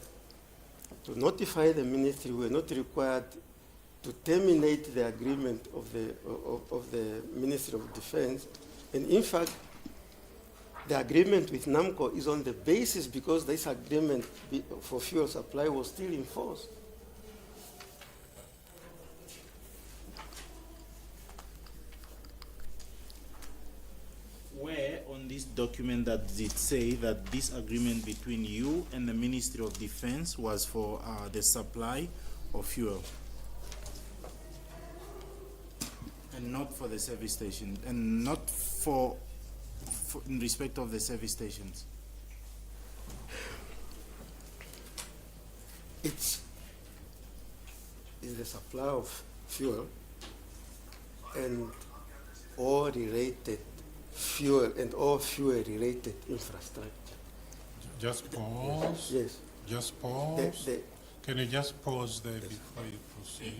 Speaker 6: to notify the ministry, we were not required to terminate the agreement of the Ministry of Defense. And in fact, the agreement with NAMCOR is on the basis because this agreement for fuel supply was still in force.
Speaker 2: Where on this document that did say that this agreement between you and the Ministry of Defense was for the supply of fuel? And not for the service station, and not for in respect of the service stations?
Speaker 6: It's the supply of fuel and all related fuel and all fuel related infrastructure.
Speaker 1: Just pause.
Speaker 6: Yes.
Speaker 1: Just pause.
Speaker 6: The-
Speaker 1: Can you just pause there before you proceed?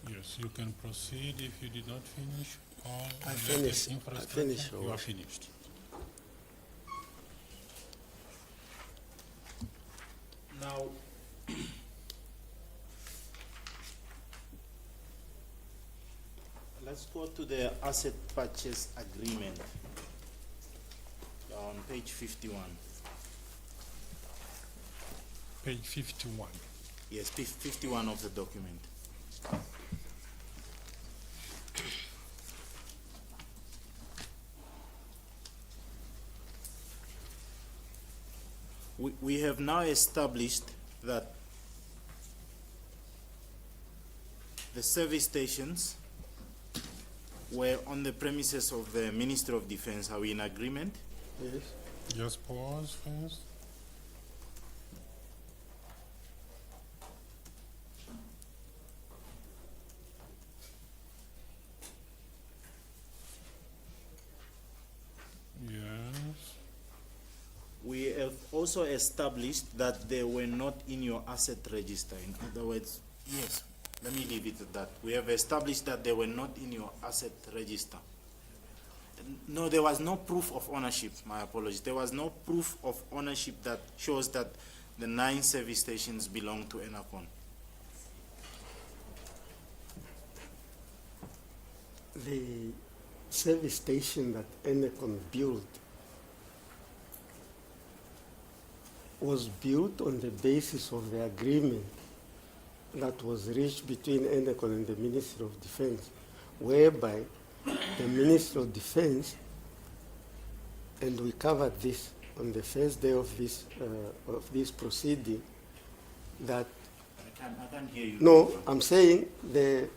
Speaker 1: Yes, you can proceed if you did not finish all
Speaker 6: I
Speaker 1: related
Speaker 6: finished. I
Speaker 1: infrastructure.
Speaker 6: finished, Your
Speaker 1: You are
Speaker 6: Worship.
Speaker 1: finished.
Speaker 2: Now, let's go to the asset purchase agreement on page 51.
Speaker 1: Page 51.
Speaker 2: Yes, 51 of the document. We have now established that the service stations were on the premises of the Ministry of Defense. Are we in agreement?
Speaker 6: Yes.
Speaker 1: Just pause first. Yes.
Speaker 2: We have also established that they were not in your asset register. In other words, yes, let me leave it at that. We have established that they were not in your asset register. No, there was no proof of ownership. My apologies. There was no proof of ownership that shows that the 9 service stations belong to Enercon.
Speaker 6: the service station that Enercon built was built on the basis of the agreement that was reached between Enercon and the Ministry of Defense, whereby the Ministry of Defense, and we covered this on the first day of this proceeding, that
Speaker 2: I can't hear you.
Speaker 6: no, I'm saying the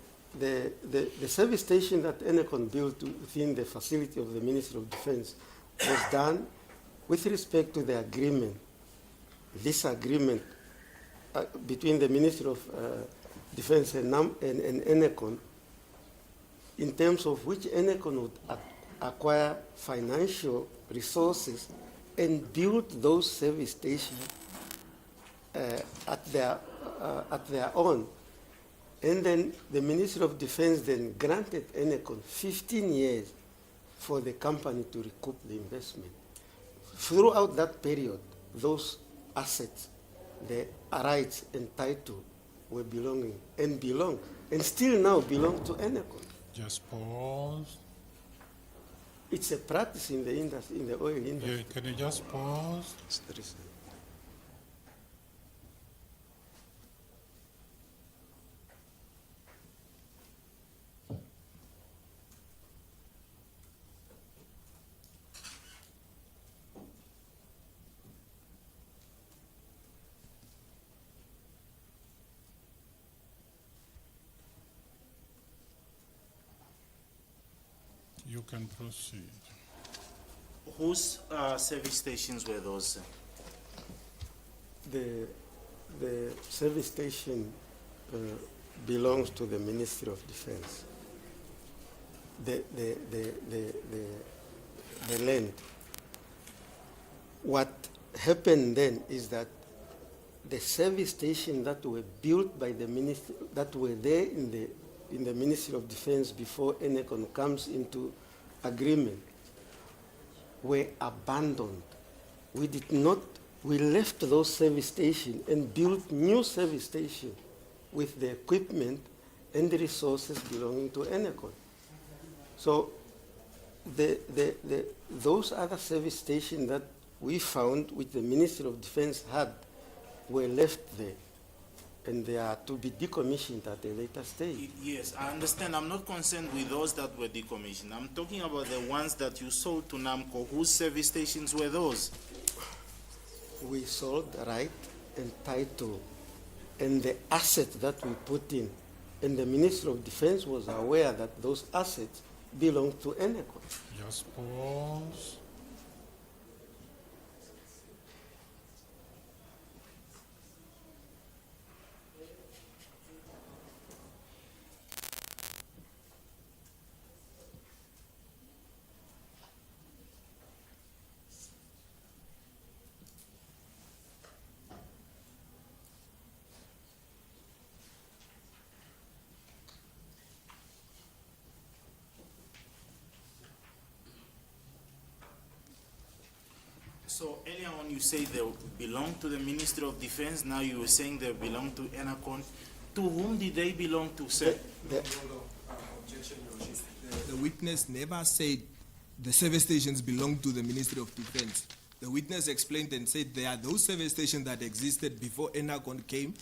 Speaker 6: service station that Enercon built within the facility of the Ministry of Defense was done with respect to the agreement, this agreement between the Ministry of Defense and Enercon, in terms of which Enercon would acquire financial resources and build those service stations at their own. And then the Ministry of Defense then granted Enercon 15 years for the company to recoup the investment. Throughout that period, those assets, the rights and title were belonging and belong, and still now belong to Enercon.
Speaker 1: Just pause.
Speaker 6: It's a practice in the industry, in the oil industry.
Speaker 1: Yeah, can you just pause? You can proceed.
Speaker 2: Whose service stations were those, sir?
Speaker 6: The service station belongs to the Ministry of Defense. The land. What happened then is that the service station that were built by the ministry, that were there in the Ministry of Defense before Enercon comes into agreement, were abandoned. We left those service stations and built new service stations with the equipment and the resources belonging to Enercon. So those other service stations that we found, which the Ministry of Defense had, were left there, and they are to be decommissioned at a later stage.
Speaker 2: Yes, I understand. I'm not concerned with those that were decommissioned. I'm talking about the ones that you sold to NAMCOR. Whose service stations were those?
Speaker 6: We sold right and title and the assets that we put in. And the Ministry of Defense was aware that those assets belonged to Enercon.
Speaker 1: Just pause.
Speaker 2: So earlier on you say they belong to the Ministry of Defense. Now you were saying they belong to Enercon. To whom did they belong to, sir?
Speaker 4: Objection, Your Worship. The witness never said the service stations belong to the Ministry of Defense. The witness explained and said there are those service stations that existed before Enercon came,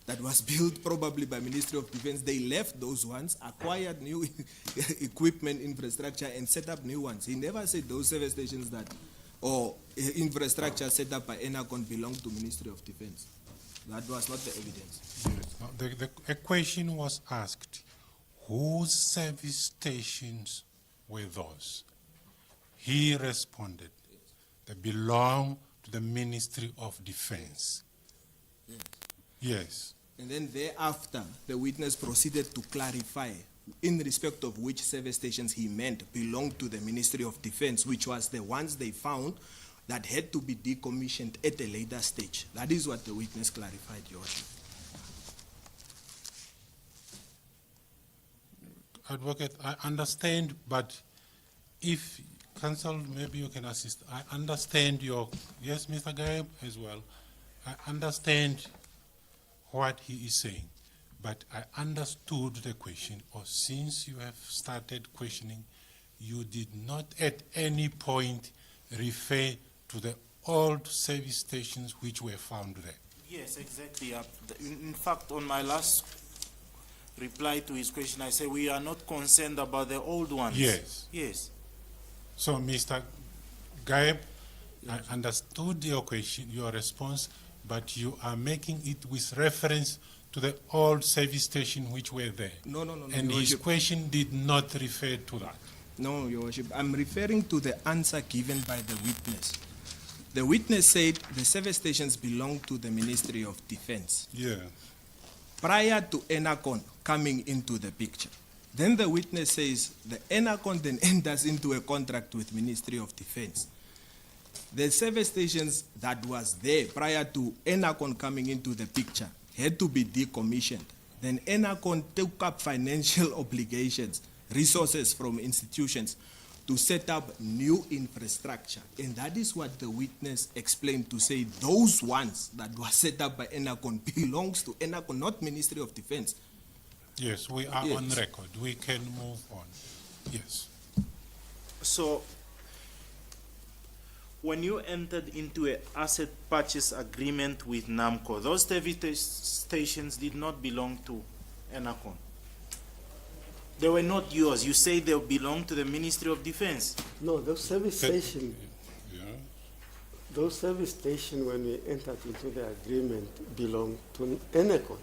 Speaker 4: that was built probably by Ministry of Defense. They left those ones, acquired new equipment, infrastructure, and set up new ones. He never said those service stations that or infrastructure set up by Enercon belong to Ministry of Defense. That was not the evidence.
Speaker 1: Yes. No, a question was asked, whose service stations were those? He responded, they belong to the Ministry of Defense. Yes.
Speaker 4: And then thereafter, the witness proceeded to clarify in respect of which service stations he meant belonged to the Ministry of Defense, which was the ones they found that had to be decommissioned at a later stage. That is what the witness clarified, Your Worship.
Speaker 1: Advocate, I understand, but if counsel, maybe you can assist. I understand your, yes, Mr. Gaib as well. I understand what he is saying, but I understood the question, or since you have started questioning, you did not at any point refer to the old service stations which were found there.
Speaker 2: Yes, exactly. In fact, on my last reply to his question, I said we are not concerned about the old ones.
Speaker 1: Yes.
Speaker 2: Yes.
Speaker 1: So, Mr. Gaib, I understood your question, your response, but you are making it with reference to the old service station which were there.
Speaker 4: No,
Speaker 1: And
Speaker 4: Your
Speaker 1: his
Speaker 4: Worship.
Speaker 1: question did not refer to that.
Speaker 4: No, Your Worship. I'm referring to the answer given by the witness. The witness said the service stations belong to the Ministry of Defense
Speaker 1: Yeah.
Speaker 4: prior to Enercon coming into the picture. Then the witness says the Enercon then enters into a contract with Ministry of Defense. The service stations that was there prior to Enercon coming into the picture had to be decommissioned. Then Enercon took up financial obligations, resources from institutions to set up new infrastructure. And that is what the witness explained, to say those ones that were set up by Enercon belongs to Enercon, not Ministry of Defense.
Speaker 1: Yes, we are
Speaker 4: Yes.
Speaker 1: on record. We can move on. Yes.
Speaker 2: So, when you entered into an asset purchase agreement with NAMCOR, those service stations did not belong to Enercon. They were not yours. You say they belong to the Ministry of Defense.
Speaker 6: No, those service stations,
Speaker 1: Yeah.
Speaker 6: those service stations when we entered into the agreement belong to Enercon.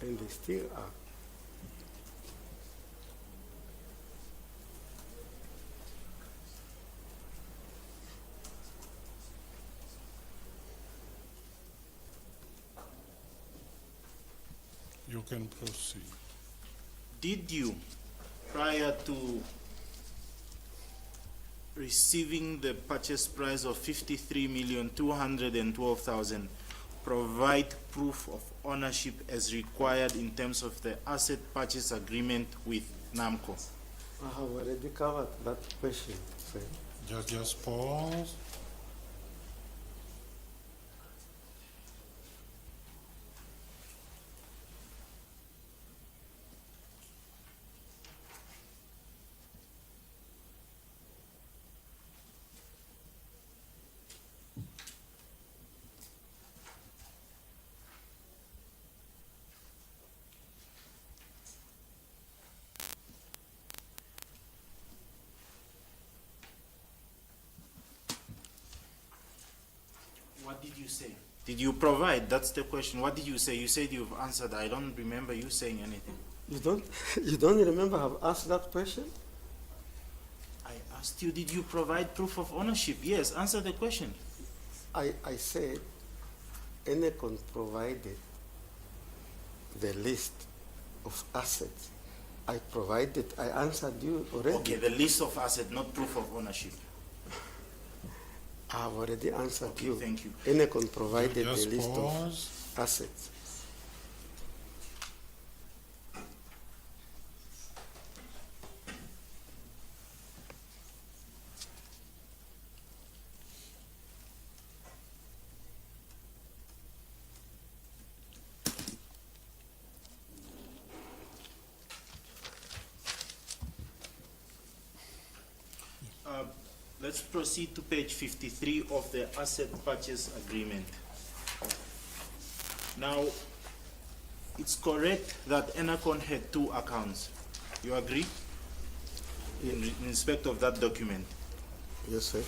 Speaker 6: And they still are.
Speaker 1: You can proceed.
Speaker 2: Did you, prior to receiving the purchase price of 53,212,000, provide proof of ownership as required in terms of the asset purchase agreement with NAMCOR?
Speaker 6: I have already covered that question, sir.
Speaker 1: Just pause.
Speaker 2: What did you say? Did you provide? That's the question. What did you say? You said you've answered. I don't remember you saying anything.
Speaker 6: You don't remember I've asked that question?
Speaker 2: I asked you, did you provide proof of ownership? Yes, answer the question.
Speaker 6: I said Enercon provided the list of assets. I answered you already.
Speaker 2: Okay, the list of assets, not proof of ownership.
Speaker 6: I have already answered
Speaker 2: Okay,
Speaker 6: you.
Speaker 2: thank you.
Speaker 6: Enercon provided
Speaker 1: Just
Speaker 6: the list
Speaker 1: pause.
Speaker 6: of assets.
Speaker 2: Let's proceed to page 53 of the asset purchase agreement. Now, it's correct that Enercon had two accounts. You agree? In respect of that document.
Speaker 6: Yes, sir.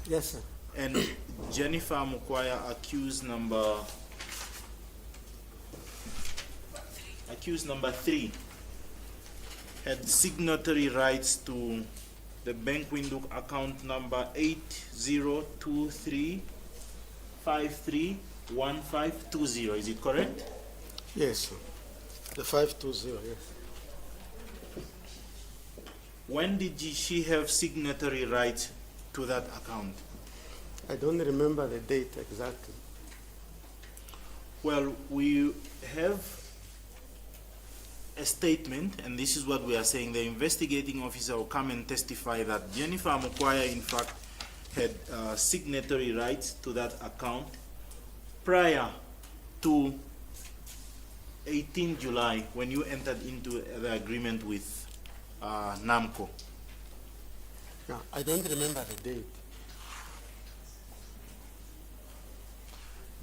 Speaker 6: Yes, sir.
Speaker 2: And Jennifer Hamukwaya, accused number 3, had signatory rights to the Bank Windhoek account number 8023531520. Is it correct?
Speaker 6: Yes, sir. The 520, yes.
Speaker 2: When did she have signatory rights to that account?
Speaker 6: I don't remember the date exactly.
Speaker 2: Well, we have a statement, and this is what we are saying. The investigating officer will come and testify that Jennifer Hamukwaya, in fact, had signatory rights to that account prior to 18 July when you entered into the agreement with NAMCOR.
Speaker 6: Yeah, I don't remember the date.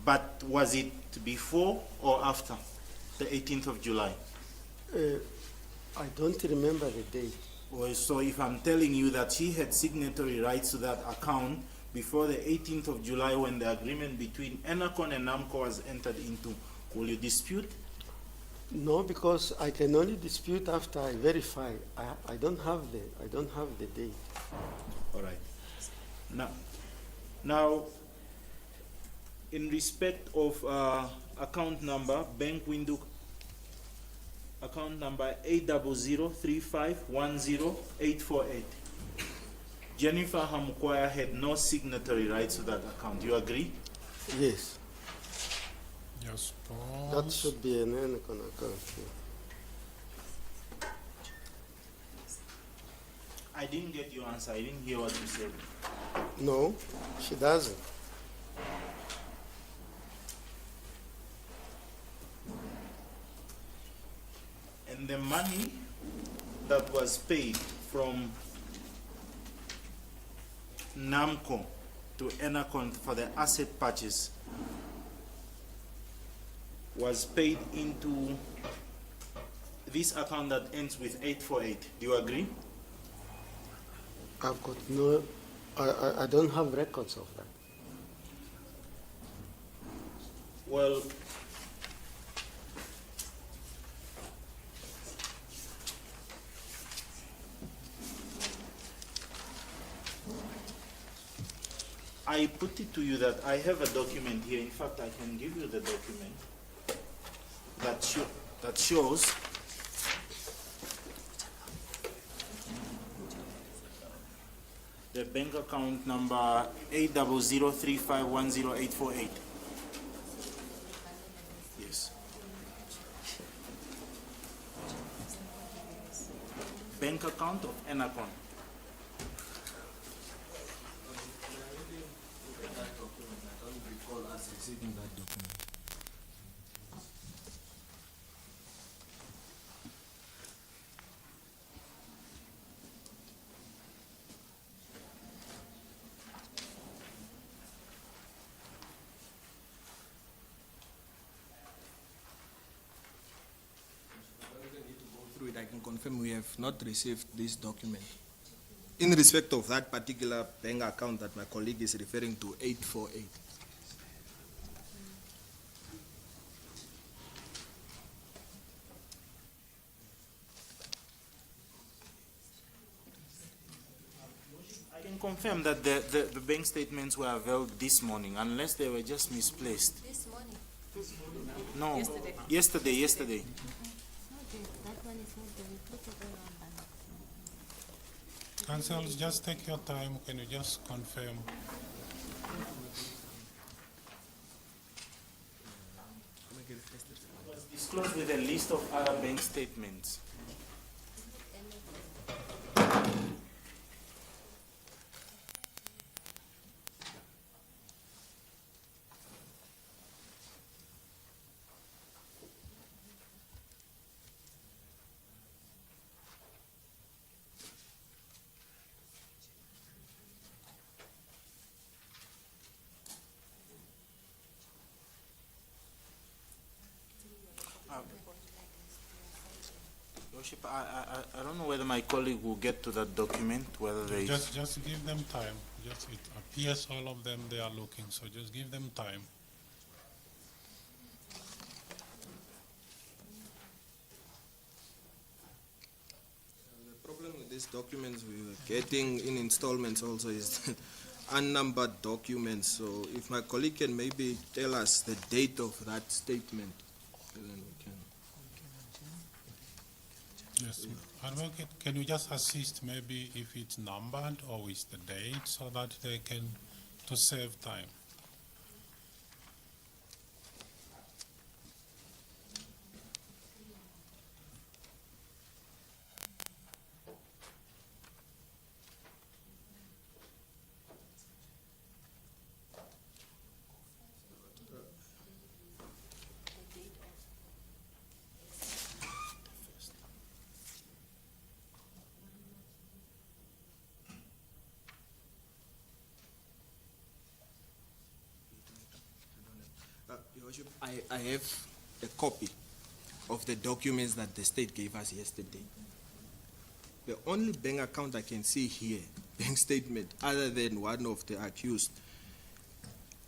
Speaker 2: But was it before or after the 18th of July?
Speaker 6: I don't remember the date.
Speaker 2: Well, so if I'm telling you that she had signatory rights to that account before the 18th of July when the agreement between Enercon and NAMCOR was entered into, will you dispute?
Speaker 6: No, because I can only dispute after I verify. I don't have the date.
Speaker 2: All right. Now, in respect of account number, Bank Windhoek, account number 80035108848. Jennifer Hamukwaya had no signatory rights to that account. You agree?
Speaker 6: Yes,
Speaker 1: Just
Speaker 6: that
Speaker 1: pause.
Speaker 6: should be an Enercon account. Yeah.
Speaker 2: I didn't get your answer. I didn't hear what you said.
Speaker 6: No, she doesn't.
Speaker 2: And the money that was paid from NAMCOR to Enercon for the asset purchase was paid into this account that ends with 848. Do you agree?
Speaker 6: I've got no, I don't have records of that.
Speaker 2: Well, I put it to you that I have a document here. In fact, I can give you the document that shows the bank account number 80035108848. Yes. Bank account of Enercon.
Speaker 4: Through it, I can confirm we have not received this document. In respect of that particular bank account that my colleague is referring to, 848.
Speaker 2: I can confirm that the bank statements were availed this morning, unless they were just misplaced.
Speaker 7: This morning.
Speaker 2: No,
Speaker 7: Yesterday.
Speaker 2: yesterday.
Speaker 7: That one is not the reputable one.
Speaker 1: Councils, just take your time. Can you just confirm?
Speaker 2: It was disclosed with a list of other bank statements. Worship, I don't know whether my colleague will get to that document, whether there is.
Speaker 1: Just give them time. Just it appears all of them they are looking, so just give them time.
Speaker 4: The problem with these documents we were getting in installments also is unnumbered documents. So if my colleague can maybe tell us the date of that statement, then we can.
Speaker 1: Yes, advocate, can you just assist maybe if it's numbered or with the date so that they can, to save time?
Speaker 4: Worship, I have a copy of the documents that the state gave us yesterday. The only bank account I can see here, bank statement, other than one of the accused,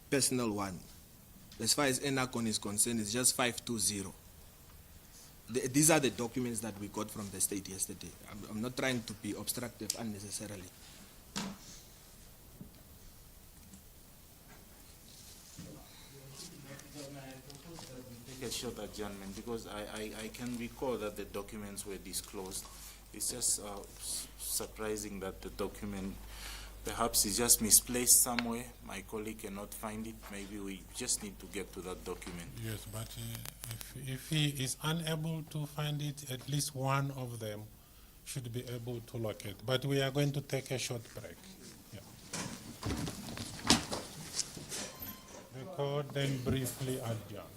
Speaker 4: personal one, as far as Enercon is concerned, is just 520. These are the documents that we got from the state yesterday. I'm not trying to be obstructive unnecessarily.
Speaker 2: Take a short adjournment because I can recall that the documents were disclosed. It's just surprising that the document perhaps is just misplaced somewhere. My colleague cannot find it. Maybe we just need to get to that document.
Speaker 1: Yes, but if he is unable to find it, at least one of them should be able to locate. But we are going to take a short break. Yeah. The court then briefly adjourns.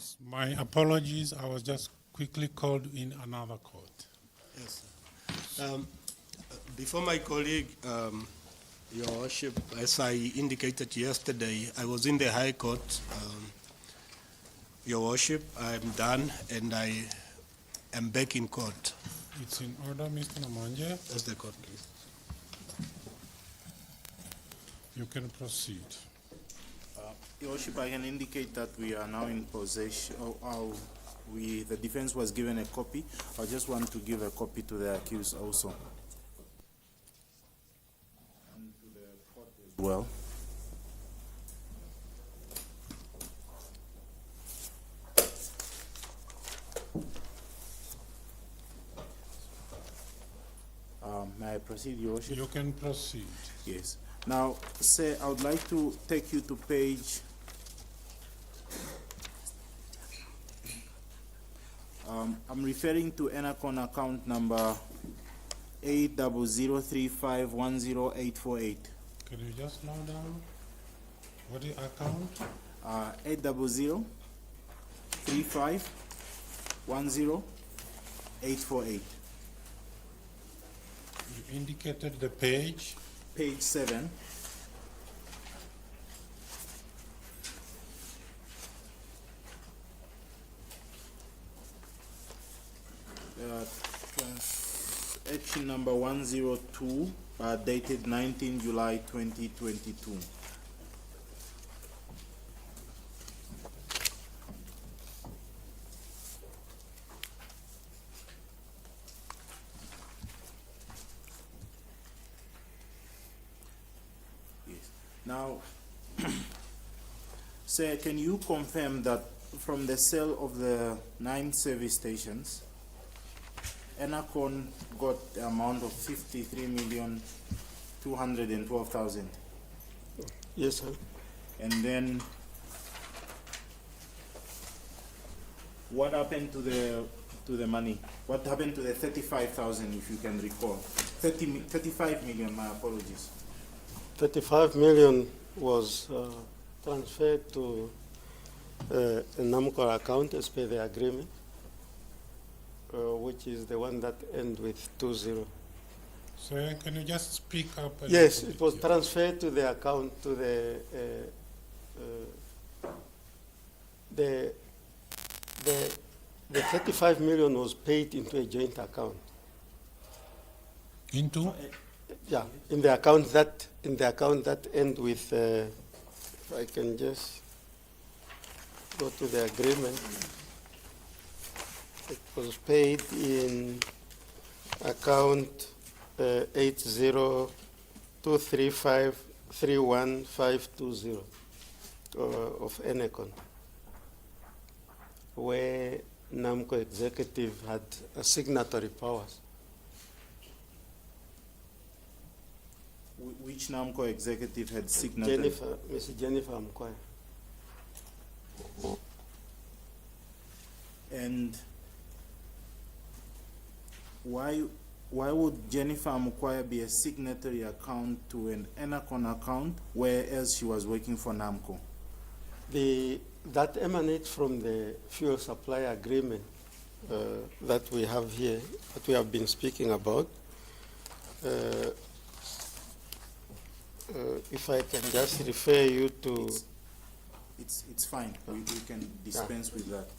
Speaker 1: Yes, my apologies. I was just quickly called in another court.
Speaker 9: Yes, sir. Before my colleague, Your Worship, as I indicated yesterday, I was in the High Court. Your Worship, I'm done and I am back in court.
Speaker 1: It's in order, Mr. Namanje.
Speaker 9: That's the court, please.
Speaker 1: You can proceed.
Speaker 2: Your Worship, I can indicate that we are now in possession, the defense was given a copy. I just want to give a copy to the accused also. And to the court as well. May I proceed, Your Worship?
Speaker 1: You can proceed.
Speaker 2: Yes. Now, sir, I would like to take you to page I'm referring to Enercon account number 80035108848.
Speaker 1: Can you just slow down? What is account?
Speaker 2: 80035108848.
Speaker 1: You indicated the page.
Speaker 2: Page 7. Action number 102, dated 19 July 2022. Yes. Now, sir, can you confirm that from the sale of the 9 service stations, Enercon got the amount of 53,212,000?
Speaker 6: Yes, sir.
Speaker 2: And then what happened to the money? What happened to the 35,000, if you can recall? 35 million, my apologies.
Speaker 6: 35 million was transferred to a NAMCOR account as per the agreement, which is the one that ends with 20.
Speaker 1: Sir, can you just speak up?
Speaker 6: Yes,
Speaker 1: little
Speaker 6: it was
Speaker 1: bit?
Speaker 6: transferred to the account, to the 35 million was paid into a joint account.
Speaker 1: Into?
Speaker 6: Yeah, in the account that end with, if I can just go to the agreement. It was paid in account 8023531520 of Enercon, where NAMCO executive had signatory powers.
Speaker 2: Which NAMCO executive had signatory?
Speaker 6: Ms. Jennifer Hamukwaya.
Speaker 2: And why would Jennifer Hamukwaya be a signatory account to an Enercon account, whereas she was working for NAMCO?
Speaker 6: That emanates from the fuel supply agreement that we have here, that we have been speaking about. If I can just refer you to...
Speaker 2: It's fine. We can dispense with that.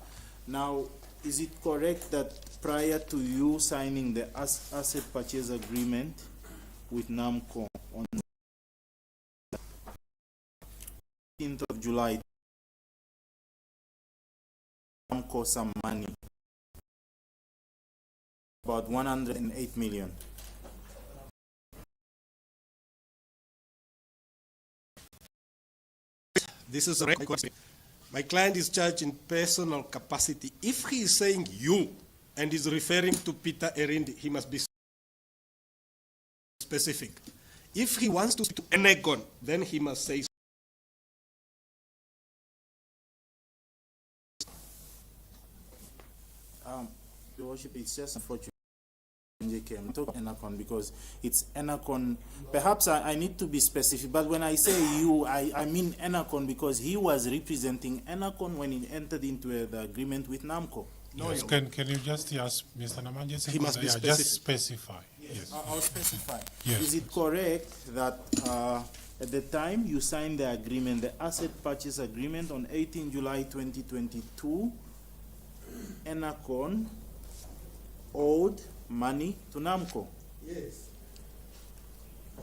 Speaker 2: Now, is it correct that prior to you signing the asset purchase agreement with NAMCO on the 15th of July, NAMCO some money, about 108 million?
Speaker 9: This is a request. My client is charged in personal capacity. If he is saying you and is referring to Peter Elindi, he must be specific. If he wants to speak to Enercon, then he must say
Speaker 2: Your Worship, it's just unfortunate I'm talking Enercon because it's Enercon. Perhaps I need to be specific, but when I say you, I mean Enercon because he was representing Enercon when he entered into the agreement with NAMCOR.
Speaker 1: Yes, can you just ask Mr. Namanje?
Speaker 9: He must be
Speaker 1: just specify. Yes.
Speaker 2: I'll specify.
Speaker 1: Yes.
Speaker 2: Is it correct that at the time you signed the agreement, the asset purchase agreement on 18 July 2022, Enercon owed money to NAMCOR?
Speaker 6: Yes.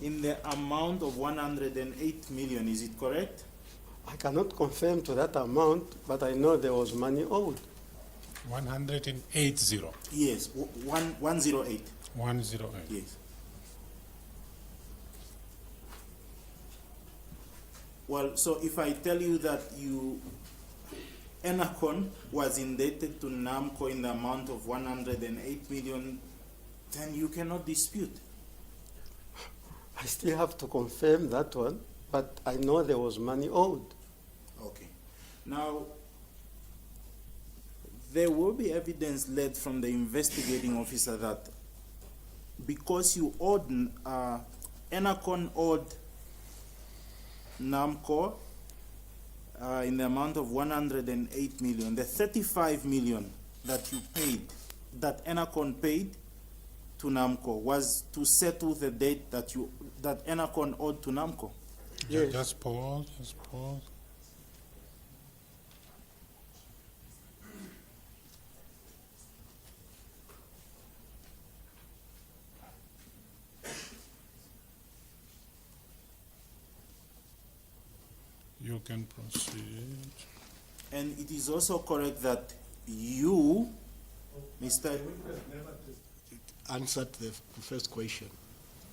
Speaker 2: In the amount of 108 million, is it correct?
Speaker 6: I cannot confirm to that amount, but I know there was money owed.
Speaker 1: 180.
Speaker 2: Yes, 108.
Speaker 1: 108.
Speaker 2: Yes. Well, so if I tell you that Enercon was indebted to NAMCOR in the amount of 108 million, then you cannot dispute.
Speaker 6: I still have to confirm that one, but I know there was money owed.
Speaker 2: Okay. Now, there will be evidence led from the investigating officer that because you owed, Enercon owed NAMCOR in the amount of 108 million, the 35 million that you paid, that Enercon paid to NAMCOR was to settle the debt that Enercon owed to NAMCOR.
Speaker 6: Yes.
Speaker 1: Just pause. You can proceed.
Speaker 2: And it is also correct that you, Mr.
Speaker 9: Answered the first question.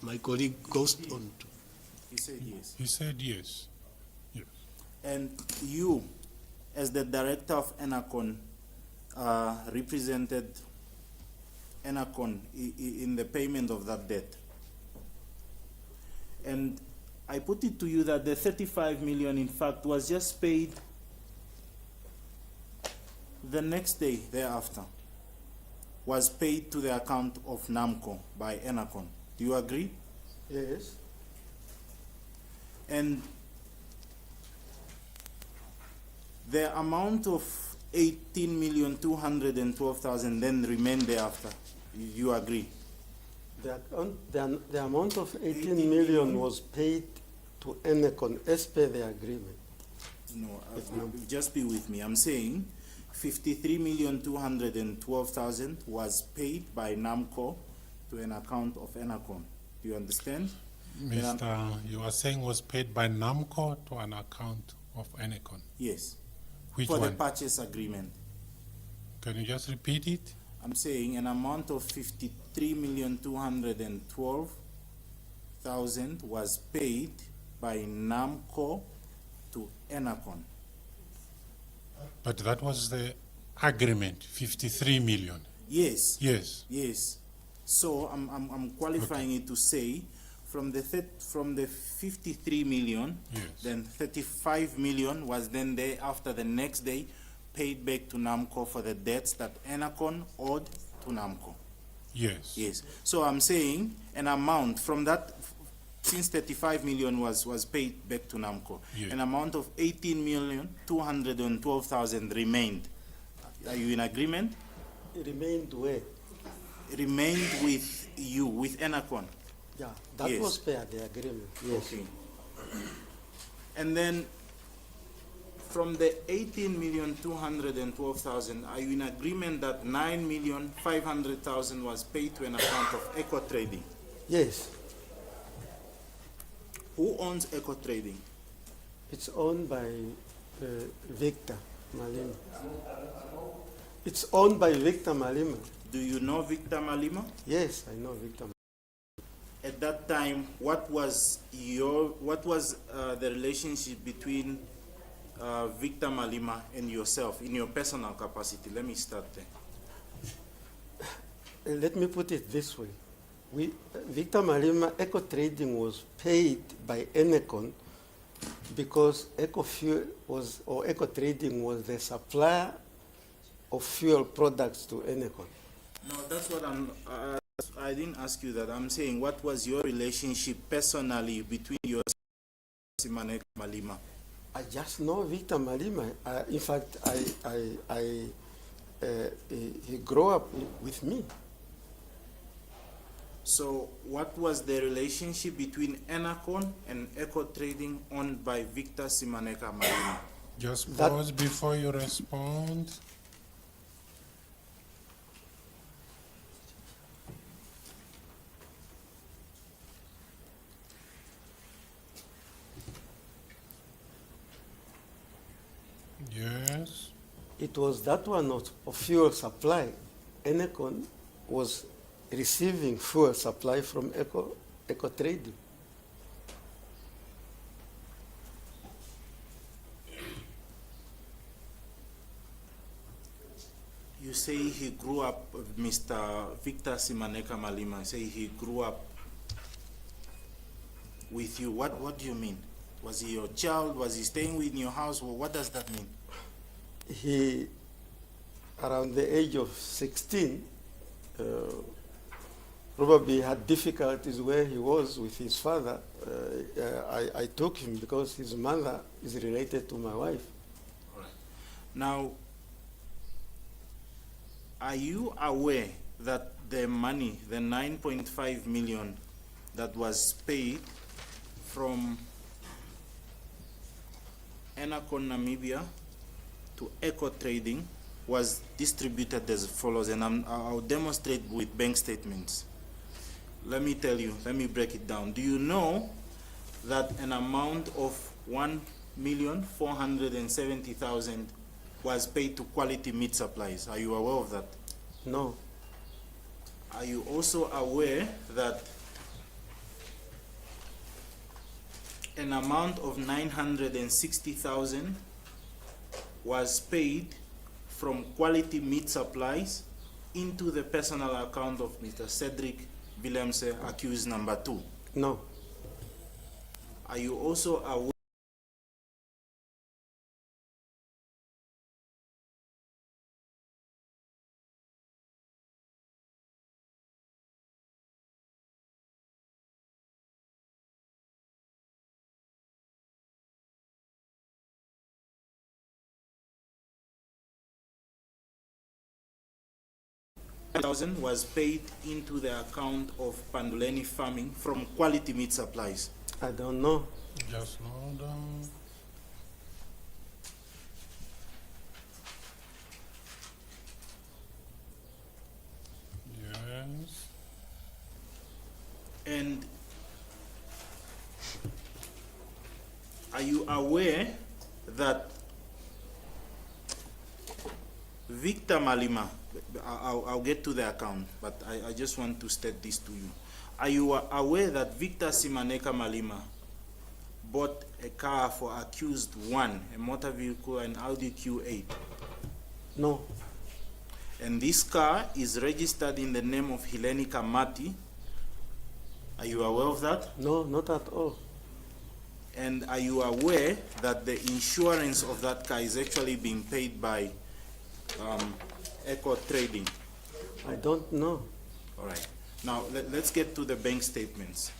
Speaker 9: My colleague goes on to.
Speaker 2: He said yes.
Speaker 1: He said yes. Yes.
Speaker 2: And you, as the director of Enercon, represented Enercon in the payment of that debt. And I put it to you that the 35 million, in fact, was just paid the next day thereafter, was paid to the account of NAMCOR by Enercon. Do you agree?
Speaker 6: Yes.
Speaker 2: And the amount of 18,212,000 then remained thereafter. You agree?
Speaker 6: The amount of 18 million was paid to Enercon as per the agreement.
Speaker 2: No, just be with me. I'm saying 53,212,000 was paid by NAMCOR to an account of Enercon. Do you understand?
Speaker 1: Mr. You are saying was paid by NAMCOR to an account of Enercon.
Speaker 2: Yes.
Speaker 1: Which
Speaker 2: For
Speaker 1: one?
Speaker 2: the purchase agreement.
Speaker 1: Can you just repeat it?
Speaker 2: I'm saying an amount of 53,212,000 was paid by NAMCOR to Enercon.
Speaker 1: But that was the agreement, 53 million.
Speaker 2: Yes.
Speaker 1: Yes.
Speaker 2: Yes. So I'm qualifying it to say from the 53 million,
Speaker 1: Yes.
Speaker 2: then 35 million was then there after the next day paid back to NAMCOR for the debts that Enercon owed to NAMCOR.
Speaker 1: Yes.
Speaker 2: Yes. So I'm saying an amount from that, since 35 million was paid back to NAMCOR,
Speaker 1: Yes.
Speaker 2: an amount of 18,212,000 remained. Are you in agreement?
Speaker 6: It remained where?
Speaker 2: It remained with you, with Enercon.
Speaker 6: Yeah, that
Speaker 2: Yes.
Speaker 6: was per the agreement. Yes.
Speaker 2: Okay. And then from the 18,212,000, are you in agreement that 9,500,000 was paid to an account of Eco Trading?
Speaker 6: Yes.
Speaker 2: Who owns Eco Trading?
Speaker 6: It's owned by Victor Malima. It's owned by Victor Malima.
Speaker 2: Do you know Victor Malima?
Speaker 6: Yes, I know Victor.
Speaker 2: At that time, what was the relationship between Victor Malima and yourself in your personal capacity? Let me start there.
Speaker 6: Let me put it this way. Victor Malima, Eco Trading was paid by Enercon because Eco Trading was the supplier of fuel products to Enercon.
Speaker 2: No, that's what I'm I didn't ask you that. I'm saying, what was your relationship personally between you and Onyeka Malima?
Speaker 6: I just know Victor Malima. In fact, he grew up with me.
Speaker 2: So what was the relationship between Enercon and Eco Trading owned by Victor Onyeka Malima?
Speaker 1: Just
Speaker 6: That-
Speaker 1: pause before you respond. Yes.
Speaker 6: It was that one of fuel supply. Enercon was receiving fuel supply from Eco Trading.
Speaker 2: You say he grew up, Mr. Victor Onyeka Malima, you say he grew up with you. What do you mean? Was he your child? Was he staying with your house? Well, what does that mean?
Speaker 6: He, around the age of 16, probably had difficulties where he was with his father. I took him because his mother is related to my wife.
Speaker 2: All right. Now, are you aware that the money, the 9.5 million that was paid from Enercon Namibia to Eco Trading was distributed as follows, and I'll demonstrate with bank statements. Let me tell you, let me break it down. Do you know that an amount of 1,470,000 was paid to Quality Meat Supplies? Are you aware of that?
Speaker 6: No,
Speaker 2: Are you also aware that an amount of 960,000 was paid from Quality Meat Supplies into the personal account of Mr. Cedric Willemse, accused number 2?
Speaker 6: no,
Speaker 2: Are you also aware thousand was paid into the account of Panduleni Farming from Quality Meat Supplies?
Speaker 6: I don't know.
Speaker 1: Just hold on. Yes.
Speaker 2: And are you aware that Victor Malima, I'll get to the account, but I just want to state this to you. Are you aware that Victor Onyeka Malima bought a car for accused 1, a motor vehicle, an Audi Q8?
Speaker 6: No,
Speaker 2: And this car is registered in the name of Hileni Kamati. Are you aware of that?
Speaker 6: no, not at all.
Speaker 2: And are you aware that the insurance of that car is actually being paid by Eco Trading?
Speaker 6: I don't know.
Speaker 2: All right. Now, let's get to the bank statements.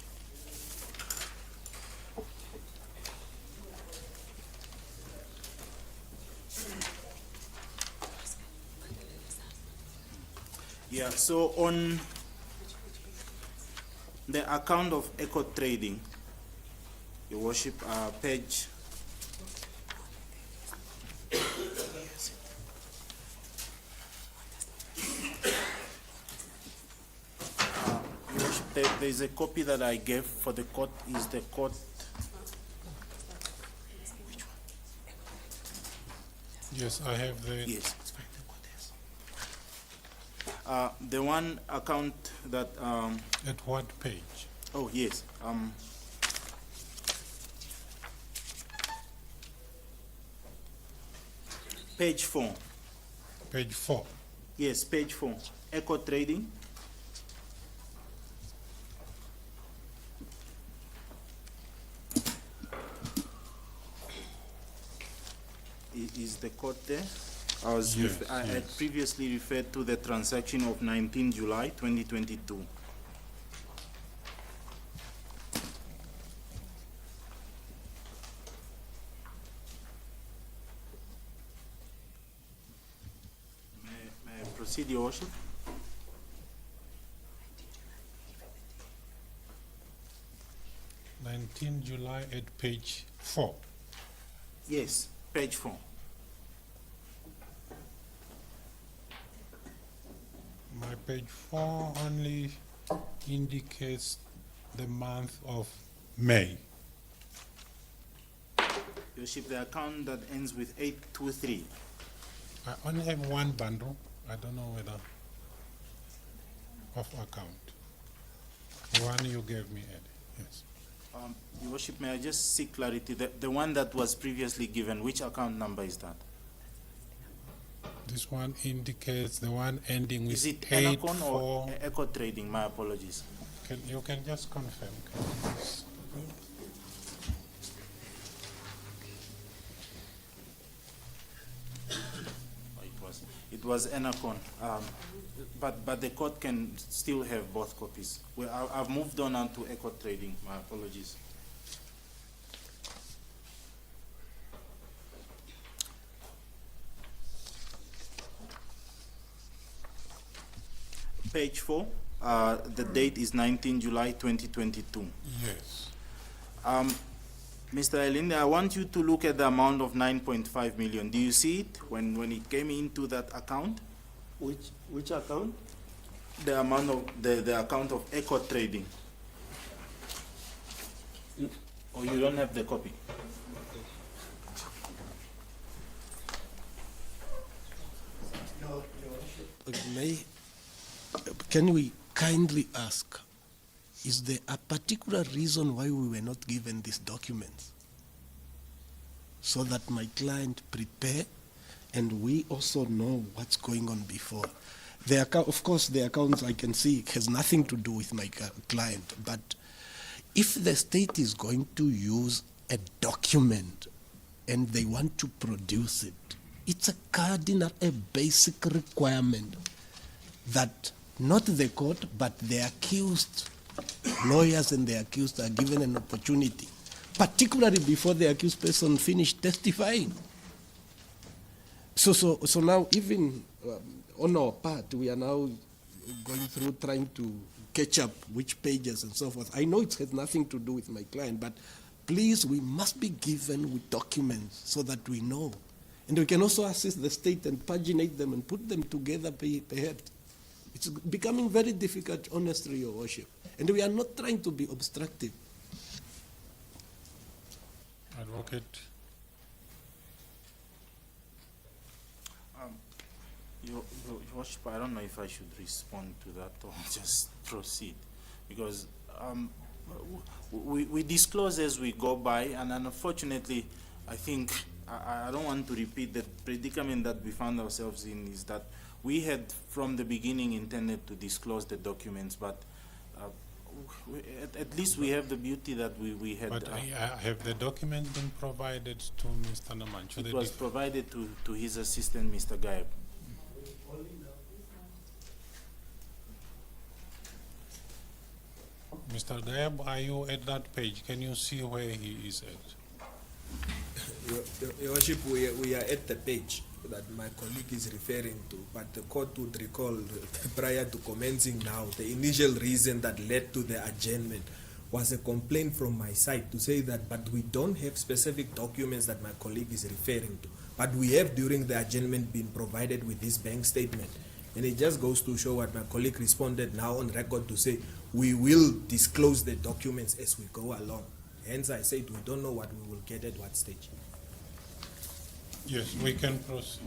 Speaker 2: Yeah, so on the account of Eco Trading, Your Worship, page Your Worship, there is a copy that I gave for the court. Is the court?
Speaker 1: Yes, I have the.
Speaker 2: Yes. The one account that
Speaker 1: At what page?
Speaker 2: oh yes, page 4.
Speaker 1: Page 4.
Speaker 2: Yes, page 4. Eco Trading. Is the code there?
Speaker 1: Yes,
Speaker 2: I had
Speaker 1: yes.
Speaker 2: previously referred to the transaction of 19 July 2022. May I proceed, Your Worship?
Speaker 1: July at page 4.
Speaker 2: Yes, page 4.
Speaker 1: My page 4 only indicates the month of May.
Speaker 2: Your Worship, the account that ends with 823.
Speaker 1: I only have one bundle. I don't know whether of account. The one you gave me, Ed. Yes.
Speaker 2: Your Worship, may I just seek clarity? The one that was previously given, which account number is that?
Speaker 1: This one indicates the one ending with
Speaker 2: Is it
Speaker 1: 8
Speaker 2: Enercon
Speaker 1: 4.
Speaker 2: or Eco Trading? My apologies.
Speaker 1: You can just confirm. Can you just-
Speaker 2: It was Enercon, but the court can still have both copies. I've moved on to Eco Trading. My apologies. Page 4, the date is 19 July 2022.
Speaker 1: Yes.
Speaker 2: Mr. Elindi, I want you to look at the amount of 9.5 million. Do you see it when it came into that account?
Speaker 6: Which account?
Speaker 2: The amount of the account of Eco Trading. Or you don't have the copy?
Speaker 9: Can we kindly ask, is there a particular reason why we were not given these documents? So that my client prepare and we also know what's going on before. The account, of course, the accounts I can see has nothing to do with my client, but if the state is going to use a document and they want to produce it, it's a cardinal, a basic requirement that not the court, but the accused, lawyers and the accused are given an opportunity, particularly before the accused person finished testifying. So now even on our part, we are now going through trying to catch up which pages and so forth. I know it has nothing to do with my client, but please, we must be given with documents so that we know. And we can also assist the state and paginate them and put them together perhaps. It's becoming very difficult, honestly, Your Worship. And we are not trying to be obstructive.
Speaker 1: Advocate.
Speaker 2: Your Worship, I don't know if I should respond to that or just proceed, because we disclose as we go by, and unfortunately, I think I don't want to repeat the predicament that we found ourselves in, is that we had from the beginning intended to disclose the documents, but at least we have the beauty that we had.
Speaker 1: But have the documents been provided to Mr. Namanchu?
Speaker 2: It was provided to his assistant, Mr. Gaib.
Speaker 1: Mr. Gaib, are you at that page? Can you see where he is at?
Speaker 4: Your Worship, we are at the page that my colleague is referring to, but the court would recall prior to commencing now, the initial reason that led to the adjournment was a complaint from my side to say that, but we don't have specific documents that my colleague is referring to. But we have, during the adjournment, been provided with this bank statement. And it just goes to show what my colleague responded now on record to say, we will disclose the documents as we go along. Hence, I said we don't know what we will get at what stage.
Speaker 1: Yes, we can proceed.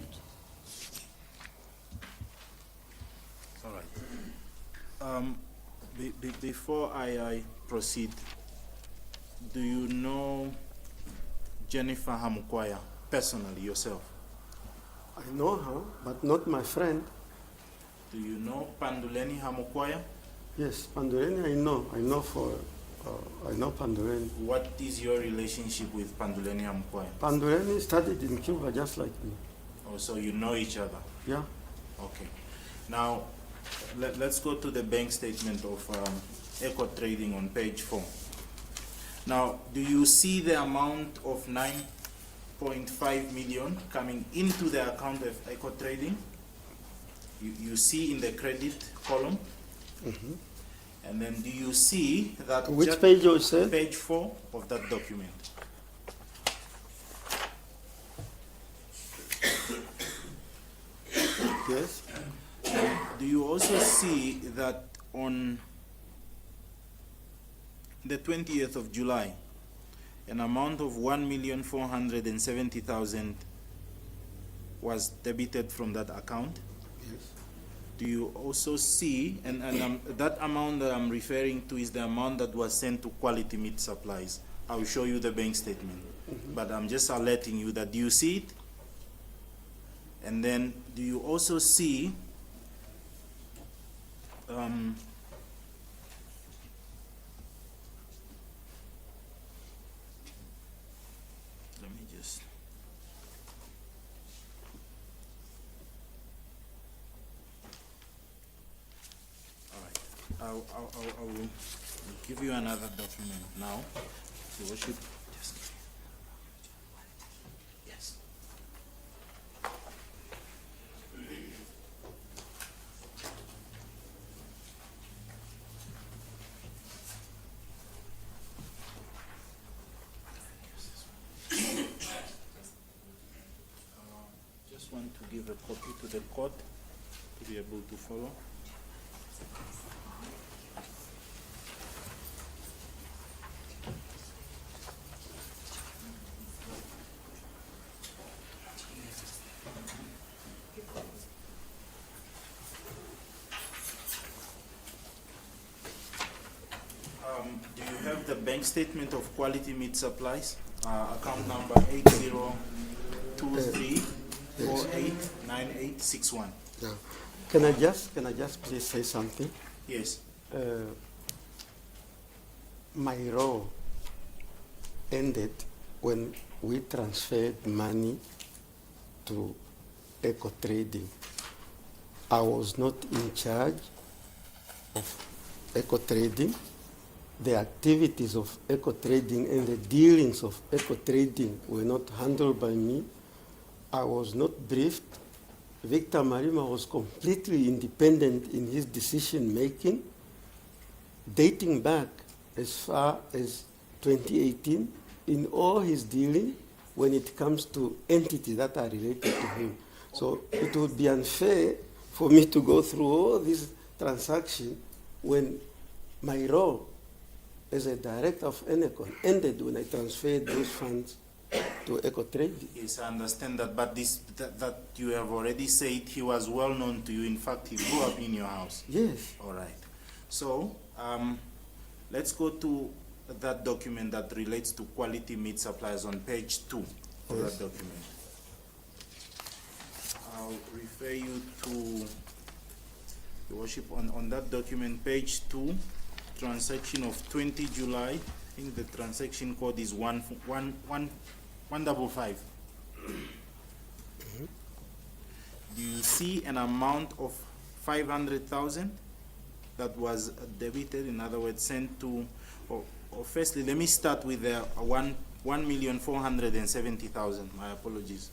Speaker 2: All right. Before I proceed, do you know Jennifer Hamukwaya personally, yourself?
Speaker 6: I know her, but not my friend.
Speaker 2: Do you know Panduleni Hamukwaya?
Speaker 6: Yes, Panduleni I know. I know Panduleni.
Speaker 2: What is your relationship with Panduleni Hamukwaya?
Speaker 6: Panduleni studied in Cuba just like me.
Speaker 2: Oh, so you know each other?
Speaker 6: Yeah.
Speaker 2: Okay. Now, let's go to the bank statement of Eco Trading on page 4. Now, do you see the amount of 9.5 million coming into the account of Eco Trading? You see in the credit column? And then do you see that?
Speaker 6: Which page you said?
Speaker 2: Page 4 of that document.
Speaker 6: Yes.
Speaker 2: Do you also see that on the 20th of July, an amount of 1,470,000 was debited from that account?
Speaker 6: Yes.
Speaker 2: Do you also see, and that amount that I'm referring to is the amount that was sent to Quality Meat Supplies. I'll show you the bank statement, but I'm just alerting you that, do you see it? And then, do you also see let me just. All right. I will give you another document now. Your Worship. Yes. Just want to give a copy to the court to be able to follow. Do you have the bank statement of Quality Meat Supplies? Account number 8023489861.
Speaker 6: Yeah. Can I just please say something?
Speaker 2: Yes.
Speaker 6: My role ended when we transferred money to Eco Trading. I was not in charge of Eco Trading. The activities of Eco Trading and the dealings of Eco Trading were not handled by me. I was not briefed. Victor Marima was completely independent in his decision making, dating back as far as 2018 in all his dealing when it comes to entities that are related to him. So it would be unfair for me to go through all these transactions when my role as a director of Enercon ended when I transferred those funds to Eco Trading.
Speaker 2: Yes, I understand that, but that you have already said he was well known to you. In fact, he grew up in your house.
Speaker 6: Yes.
Speaker 2: All right. So let's go to that document that relates to Quality Meat Supplies on page 2 of that document. I'll refer you to, Your Worship, on that document, page 2, transaction of 20 July. I think the transaction code is 155. Do you see an amount of 500,000 that was debited, in other words, sent to, or firstly, let me start with the 1,470,000. My apologies.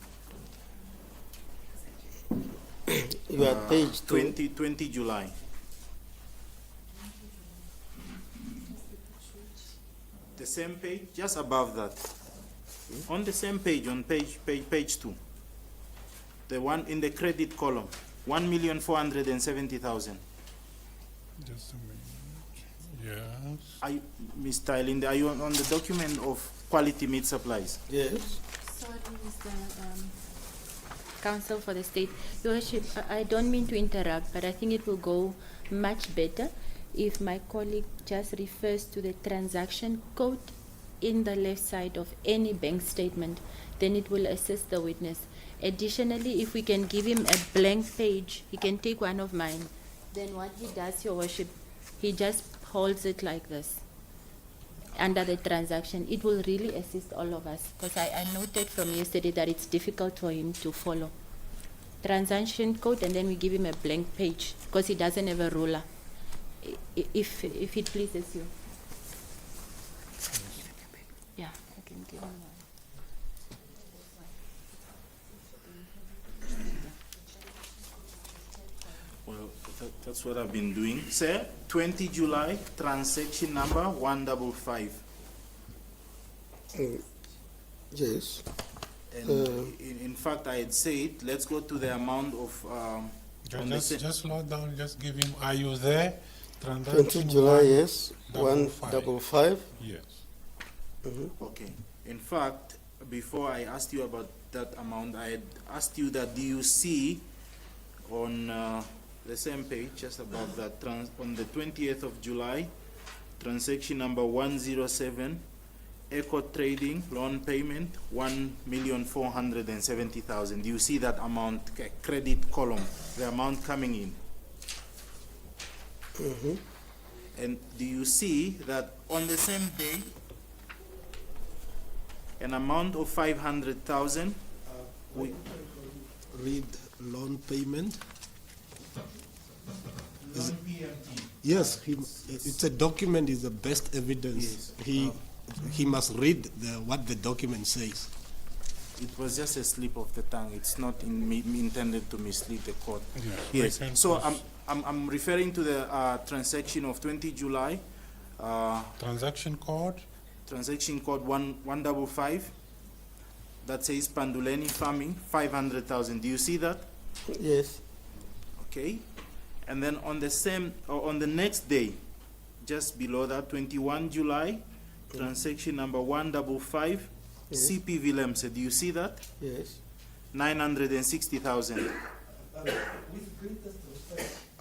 Speaker 6: You are page 2.
Speaker 2: 20 July. The same page, just above that. On the same page, on page 2. The one in the credit column, 1,470,000.
Speaker 1: Just a minute. Yes.
Speaker 2: Mr. Elindi, are you on the document of Quality Meat Supplies?
Speaker 6: Yes.
Speaker 7: Sorry, Mr. Counsel for the State. Your Worship, I don't mean to interrupt, but I think it will go much better if my colleague just refers to the transaction code in the left side of any bank statement, then it will assist the witness. Additionally, if we can give him a blank page, he can take one of mine. Then what he does, Your Worship, he just holds it like this under the transaction. It will really assist all of us, because I noted from yesterday that it's difficult for him to follow. transaction code, and then we give him a blank page because he doesn't have a ruler. If it pleases you. Yeah, I can give him one.
Speaker 2: Well, that's what I've been doing. Sir, 20 July, transaction number 155.
Speaker 6: Yes.
Speaker 2: And in fact, I had said, let's go to the amount of, on the
Speaker 1: Just slow down, just give him, are you there?
Speaker 6: 20 July, yes,
Speaker 1: 155.
Speaker 6: 155.
Speaker 1: Yes.
Speaker 2: okay. In fact, before I asked you about that amount, I had asked you that do you see on the same page, just above that, on the 20th of July, transaction number 107, Eco Trading loan payment, 1,470,000. Do you see that amount, credit column, the amount coming in? And do you see that on the same day, an amount of 500,000?
Speaker 9: Read loan payment. Yes, it's a document, is the best evidence.
Speaker 2: Yes.
Speaker 9: He must read what the document says.
Speaker 2: It was just a slip of the tongue. It's not intended to mislead the court.
Speaker 1: Yeah,
Speaker 2: Yes.
Speaker 1: we can
Speaker 2: So
Speaker 1: proceed.
Speaker 2: I'm referring to the transaction of 20 July,
Speaker 1: Transaction code?
Speaker 2: transaction code 155. That says Panduleni Farming, 500,000. Do you see that?
Speaker 6: Yes.
Speaker 2: Okay. And then on the same, or on the next day, just below that, 21 July, transaction number 155,
Speaker 6: Yes.
Speaker 2: CP Willemse. Do you see that?
Speaker 6: Yes.
Speaker 2: 960,000.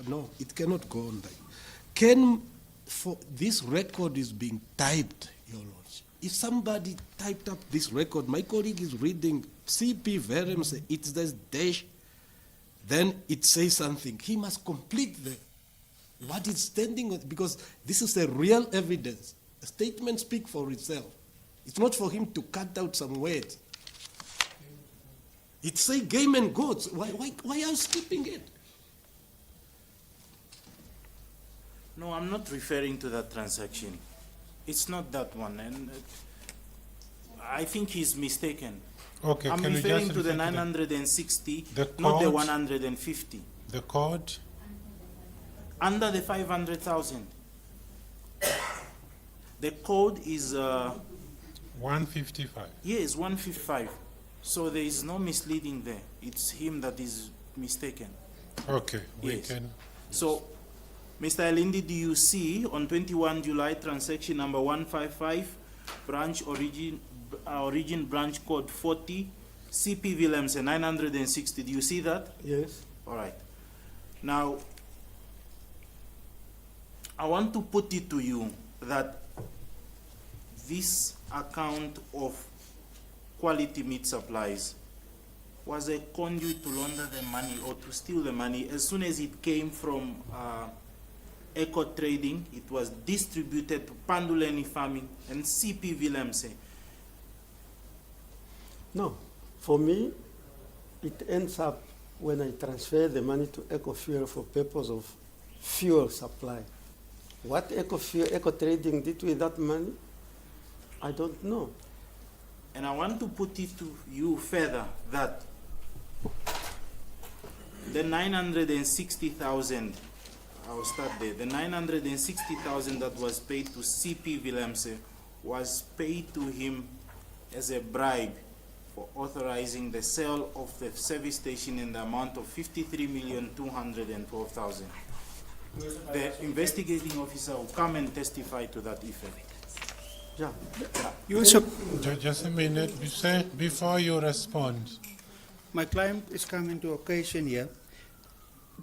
Speaker 9: No, it cannot go on like. For this record is being typed, Your Lordship. If somebody typed up this record, my colleague is reading CP Willemse, it says dash, then it says something. He must complete what is standing on, because this is a real evidence. A statement speaks for itself. It's not for him to cut out some words. It say game and goats. Why are you skipping it?
Speaker 2: No, I'm not referring to that transaction. It's not that one. And I think he's mistaken.
Speaker 1: Okay,
Speaker 2: I'm
Speaker 1: can you
Speaker 2: referring
Speaker 1: just
Speaker 2: to the
Speaker 1: refer
Speaker 2: 960,
Speaker 1: The
Speaker 2: not the
Speaker 1: code?
Speaker 2: 150.
Speaker 1: the code?
Speaker 2: Under the 500,000. The code is,
Speaker 1: 155.
Speaker 2: yes, 155. So there is no misleading there. It's him that is mistaken.
Speaker 1: Okay, we
Speaker 2: Yes.
Speaker 1: can.
Speaker 2: So, Mr. Elindi, do you see on 21 July transaction number 155, branch origin branch code 40, CP Willemse 960? Do you see that?
Speaker 6: Yes.
Speaker 2: All right. Now, I want to put it to you that this account of quality meat supplies was a conduit to launder the money or to steal the money. As soon as it came from Eco Trading, it was distributed to Panduleni Farming and CP Willemse.
Speaker 6: No. For me, it ends up when I transfer the money to EcoFuel for purpose of fuel supply. What Eco Trading did with that money, I don't know.
Speaker 2: And I want to put it to you further that the 960,000, I'll start there. The 960,000 that was paid to CP Willemse was paid to him as a bribe for authorizing the sale of the service station in the amount of 53,212,000. The investigating officer will come and testify to that effect.
Speaker 6: Yeah.
Speaker 1: Just a minute, before you respond.
Speaker 3: My client is coming to occasion here.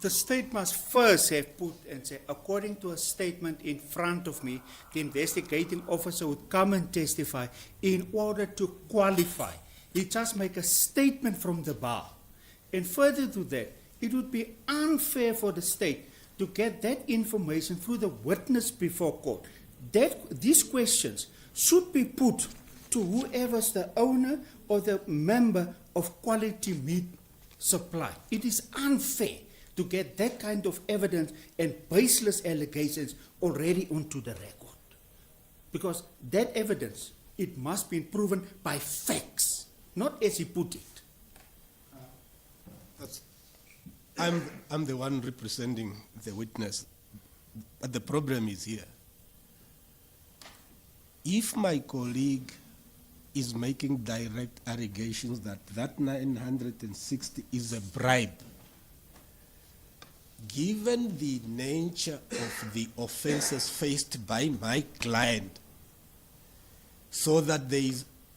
Speaker 3: The state must first have put and say, according to a statement in front of me, the investigating officer would come and testify in order to qualify. He just make a statement from the bar. And further to that, it would be unfair for the state to get that information through the witness before court. These questions should be put to whoever's the owner or the member of Quality Meat supply. It is unfair to get that kind of evidence and baseless allegations already onto the record. Because that evidence, it must be proven by facts, not as he put it.
Speaker 9: I'm the one representing the witness, but the problem is here. If my colleague is making direct allegations that 960 is a bribe, given the nature of the offenses faced by my client, so that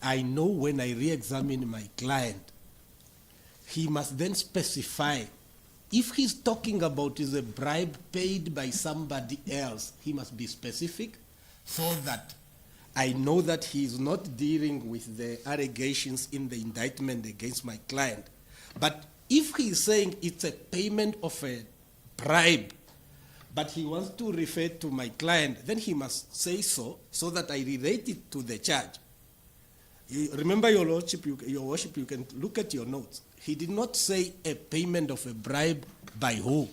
Speaker 9: I know when I re-examine my client, he must then specify. If he's talking about is a bribe paid by somebody else, he must be specific so that I know that he is not dealing with the allegations in the indictment against my client. But if he's saying it's a payment of a bribe, but he wants to refer to my client, then he must say so that I relate it to the charge. Remember, Your Lordship, Your Worship, you can look at your notes. He did not say a payment of a bribe by who.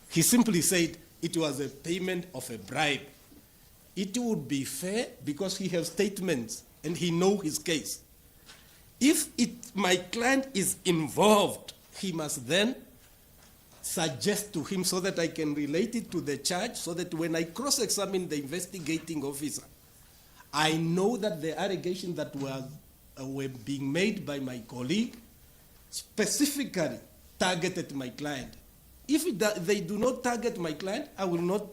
Speaker 9: He simply said it was a payment of a bribe. It would be fair because he has statements and he knows his case. If my client is involved, he must then suggest to him so that I can relate it to the charge, so that when I cross-examine the investigating officer, I know that the allegations that were being made by my colleague specifically targeted my client. If they do not target my client, I will not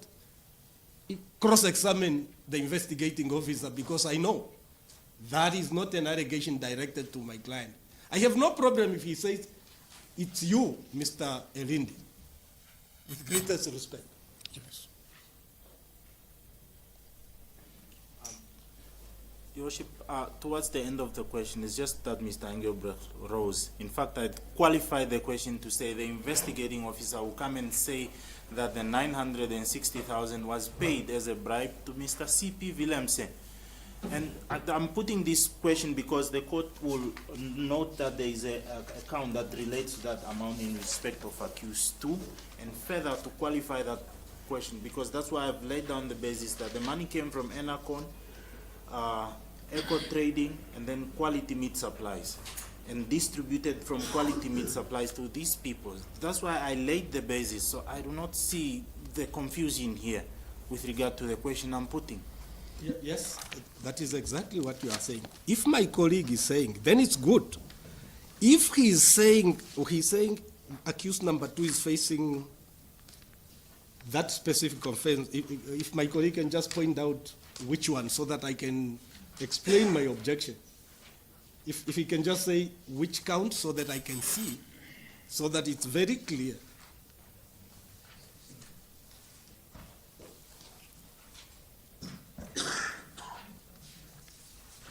Speaker 9: cross-examine the investigating officer because I know that is not an allegation directed to my client. I have no problem if he says, it's you, Mr. Elindi, with greatest respect.
Speaker 1: Yes.
Speaker 2: Your Worship, towards the end of the question, it's just that Mr. Engelbrecht rose. In fact, I'd qualify the question to say the investigating officer will come and say that the 960,000 was paid as a bribe to Mr. C.P. Willemse. And I'm putting this question because the court will note that there is an account that relates to that amount in respect of accused 2, and further to qualify that question, because that's why I've laid down the basis that the money came from Enercon, Eco Trading, and then Quality Meat Supplies, and distributed from Quality Meat Supplies to these people. That's why I laid the basis, so I do not see the confusion here with regard to the question I'm putting.
Speaker 9: Yes, that is exactly what you are saying. If my colleague is saying, then it's good. If he is saying, accused number 2 is facing that specific offense, if my colleague can just point out which one so that I can explain my objection. If he can just say which count so that I can see, so that it's very clear.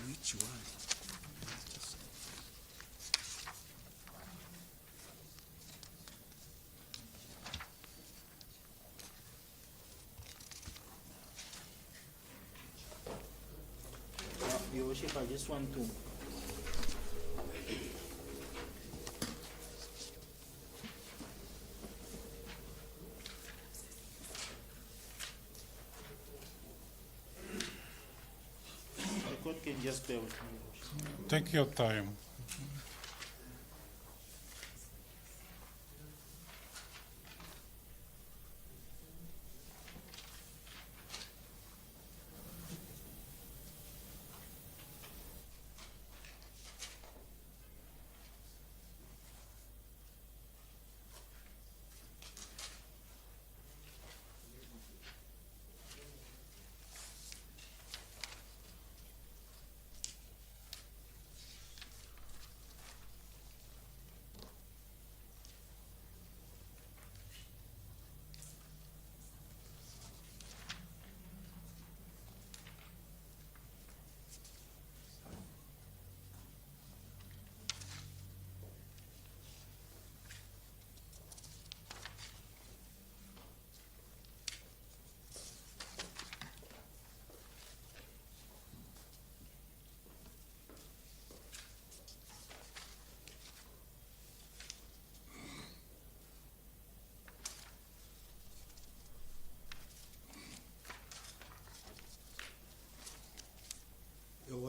Speaker 9: Which one?
Speaker 2: Your Worship, I just want to the court can just bear with me.
Speaker 1: Take your time.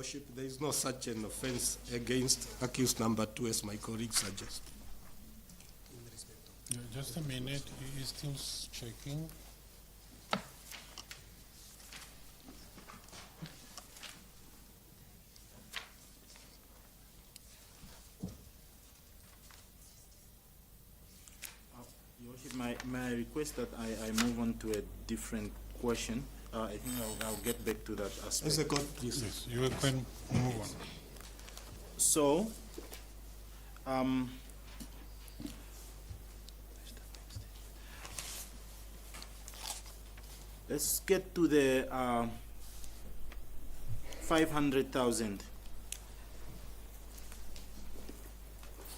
Speaker 9: Worship, there is no such an offense against accused number 2 as my colleague suggests.
Speaker 1: Yeah, just a minute, he is still checking.
Speaker 2: Your Worship, may I request that I move on to a different question? I think I'll get back to that
Speaker 9: As
Speaker 2: aspect.
Speaker 9: a court, please.
Speaker 1: Yes, you can move on.
Speaker 2: So, let's get to the 500,000.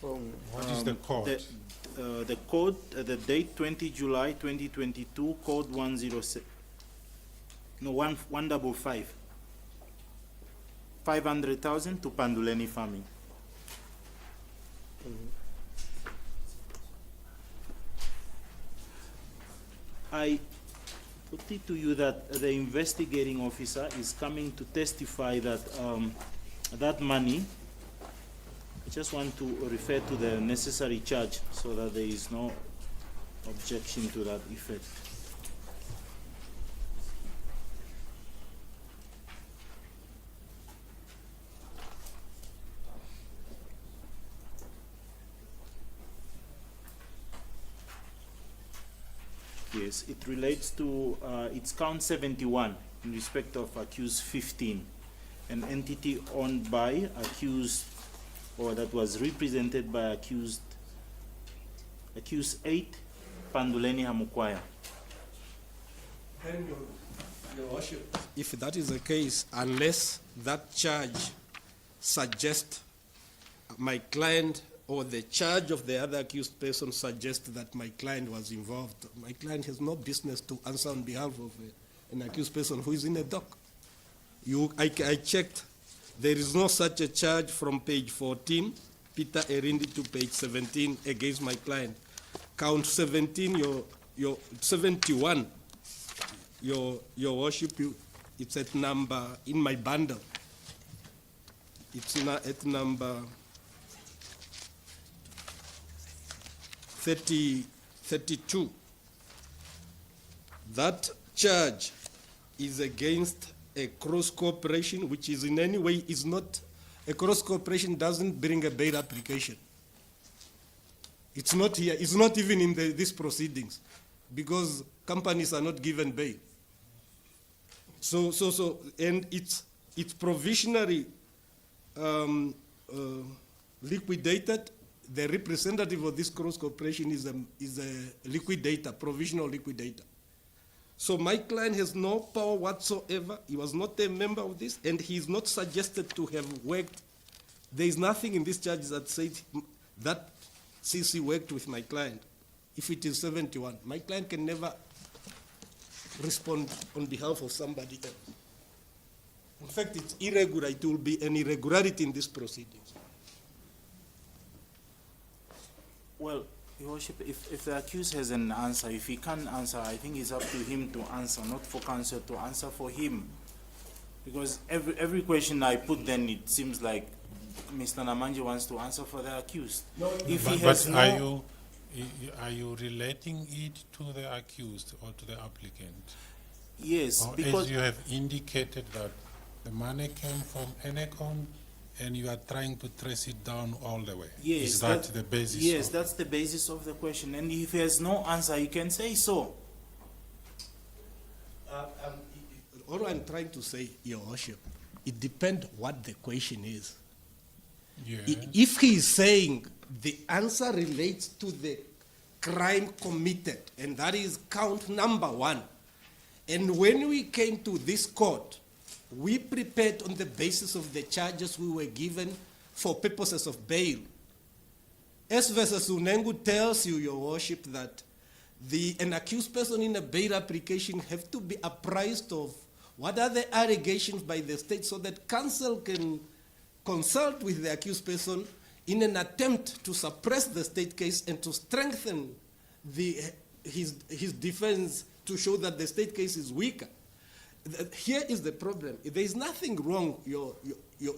Speaker 6: From
Speaker 1: What is the code?
Speaker 2: The code, the date 20 July 2022, code 107, no, 155. 500,000 to Panduleni Farming. I put it to you that the investigating officer is coming to testify that that money, I just want to refer to the necessary charge so that there is no objection to that effect. Yes, it relates to, it's count 71 in respect of accused 15, an entity owned by accused, or that was represented by accused 8, Panduleni Hamukwaya.
Speaker 9: And your Worship, if that is the case, unless that charge suggests my client or the charge of the other accused person suggests that my client was involved, my client has no business to answer on behalf of an accused person who is in a dock. I checked, there is no such a charge from page 14, Peter Elindi, to page 17 against my client. Count 17, your 71, your Worship, it's at number, in my bundle, it's at number 32. That charge is against a cross corporation, which is in any way is not, a cross corporation doesn't bring a bail application. It's not here, it's not even in these proceedings, because companies are not given bail. And it's provisionally liquidated. The representative of this cross corporation is a liquidator, provisional liquidator. So my client has no power whatsoever. He was not a member of this, and he is not suggested to have worked. There is nothing in this charge that says that CC worked with my client. If it is 71, my client can never respond on behalf of somebody else. In fact, it's irregular. It will be an irregularity in these proceedings.
Speaker 2: Well, Your Worship, if the accused has an answer, if he can't answer, I think it's up to him to answer, not for counsel to answer for him. Because every question I put, then it seems like Mr. Namanje wants to answer for the accused. If he has no,
Speaker 1: are you relating it to the accused or to the applicant?
Speaker 2: yes,
Speaker 1: Or
Speaker 2: because
Speaker 1: as you have indicated that the money came from Enercon and you are trying to trace it down all the way.
Speaker 2: yes,
Speaker 1: Is that the basis?
Speaker 2: yes,
Speaker 1: of-
Speaker 2: that's the basis of the question. And if he has no answer, he can say so.
Speaker 9: All I'm trying to say, Your Worship, it depends what the question is.
Speaker 1: Yeah.
Speaker 9: If he is saying the answer relates to the crime committed, and that is count number 1, and when we came to this court, we prepared on the basis of the charges we were given for purposes of bail. S versus Unengu tells you, Your Worship, that an accused person in a bail application have to be apprised of what are the allegations by the state so that counsel can consult with the accused person in an attempt to suppress the state case and to strengthen his defense to show that the state case is weaker. Here is the problem. There is nothing wrong, Your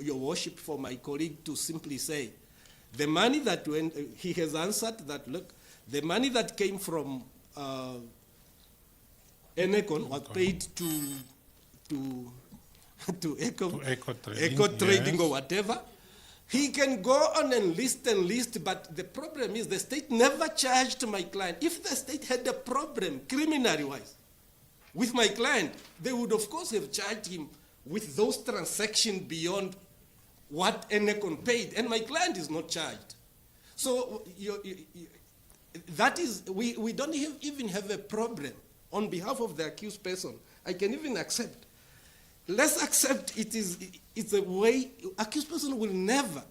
Speaker 9: Your Worship, for my colleague to simply say, the money that went, he has answered that, look, the money that came from Enercon was paid to Eco Trading,
Speaker 1: yes.
Speaker 9: or whatever. He can go on and list, but the problem is the state never charged my client. If the state had a problem, criminally-wise, with my client, they would of course have charged him with those transactions beyond what Enercon paid, and my client is not charged. So that is, we don't even have a problem on behalf of the accused person. I can even accept. Let's accept it's a way, accused person will never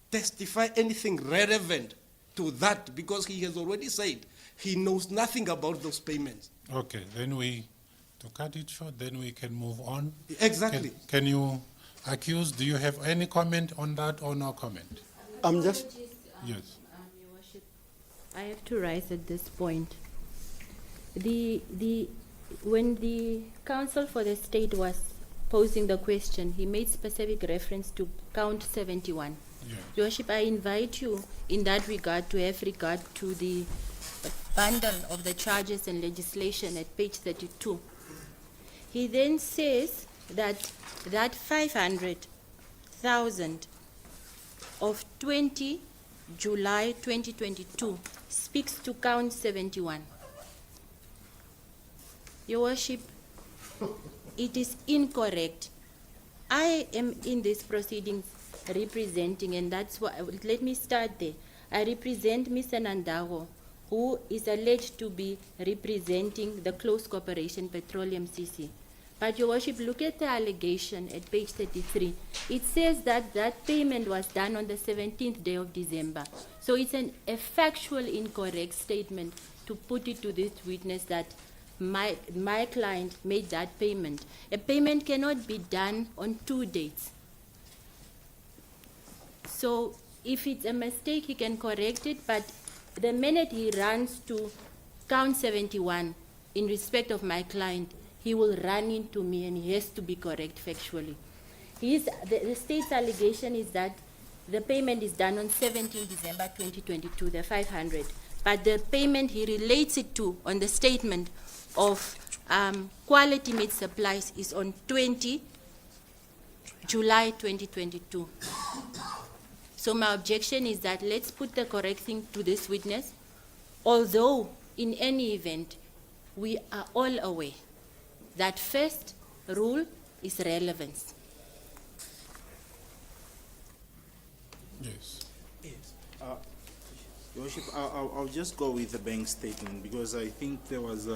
Speaker 9: testify anything relevant to that because he has already said he knows nothing about those payments.
Speaker 1: Okay, then to cut it short, then we can move on.
Speaker 9: Exactly.
Speaker 1: Can you, accused, do you have any comment on that or no comment?
Speaker 6: I'm just,
Speaker 1: Yes.
Speaker 7: Your Worship, I have to rise at this point. When the counsel for the state was posing the question, he made specific reference to count 71.
Speaker 1: Yes.
Speaker 7: Your Worship, I invite you in that regard to have regard to the bundle of the charges and legislation at page 32. He then says that 500,000 of 20 July 2022 speaks to count 71. Your Worship, it is incorrect. I am in this proceedings representing, and that's why, let me start there. I represent Mr. Nandago, who is alleged to be representing the Close Corporation Petroleum CC. But Your Worship, look at the allegation at page 33. It says that that payment was done on the 17th day of December. So it's a factual incorrect statement to put it to this witness that my client made that payment. A payment cannot be done on 2 dates. So if it's a mistake, he can correct it, but the minute he runs to count 71 in respect of my client, he will run into me and he has to be correct factually. The state's allegation is that the payment is done on 17 December 2022, the 500. But the payment he relates it to on the statement of quality meat supplies is on 20 July 2022. So my objection is that let's put the correct thing to this witness, although in any event, we are all aware that first rule is relevance.
Speaker 1: Yes.
Speaker 2: Your Worship, I'll just go with the bank statement because I think there was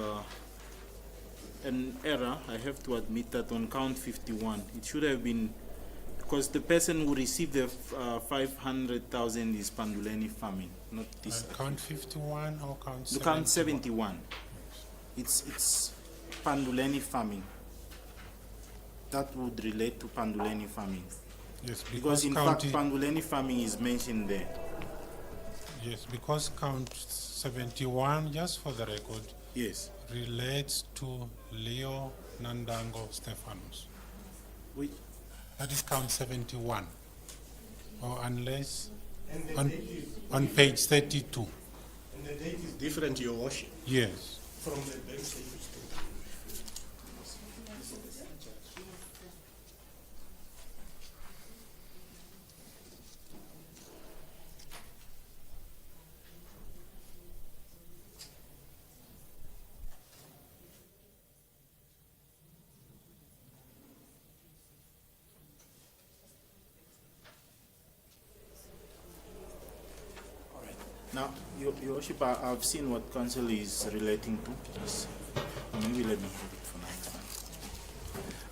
Speaker 2: an error. I have to admit that on count 51, it should have been, because the person who received the 500,000 is Panduleni Farming, not this.
Speaker 1: Count 51 or count 71?
Speaker 2: Count 71. It's Panduleni Farming. That would relate to Panduleni Farming.
Speaker 1: Yes,
Speaker 2: Because in fact, Panduleni Farming is mentioned there.
Speaker 1: Yes, because count 71, just for the record,
Speaker 2: Yes.
Speaker 1: relates to Leo Nandango Stefanos.
Speaker 2: Which,
Speaker 1: That is count 71. Or unless on page 32.
Speaker 9: And the date is different, Your Worship,
Speaker 1: Yes.
Speaker 9: from the bank statement.
Speaker 2: now, Your Worship, I've seen what counsel is relating to. Just, maybe let me have it for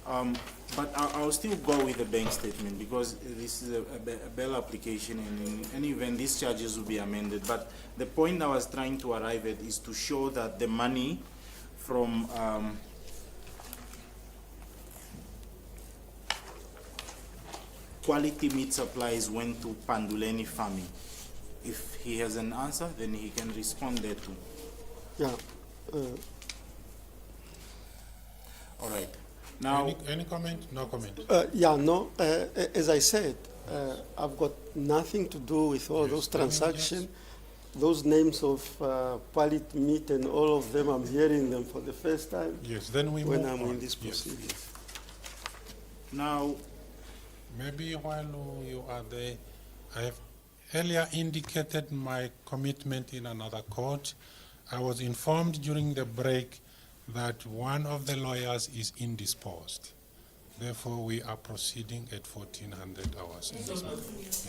Speaker 2: now. But I'll still go with the bank statement because this is a bail application, and in any event, these charges will be amended. But the point I was trying to arrive at is to show that the money from quality meat supplies went to Panduleni Farming. If he has an answer, then he can respond there too.
Speaker 6: yeah,
Speaker 2: All right. Now,
Speaker 1: Any comment? No comment.
Speaker 6: As I said, I've got nothing to do with all those
Speaker 1: tell me,
Speaker 6: transactions. Those names of Palit Meat and all of them, I'm hearing them for the first time
Speaker 1: Yes, then we
Speaker 6: when
Speaker 1: move
Speaker 6: I'm
Speaker 1: on.
Speaker 6: in this
Speaker 1: Yes.
Speaker 6: proceedings.
Speaker 2: now,
Speaker 1: Maybe while you are there, I have earlier indicated my commitment in another court. I was informed during the break that one of the lawyers is indisposed. Therefore, we are proceeding at 1400 hours in this matter. Yes.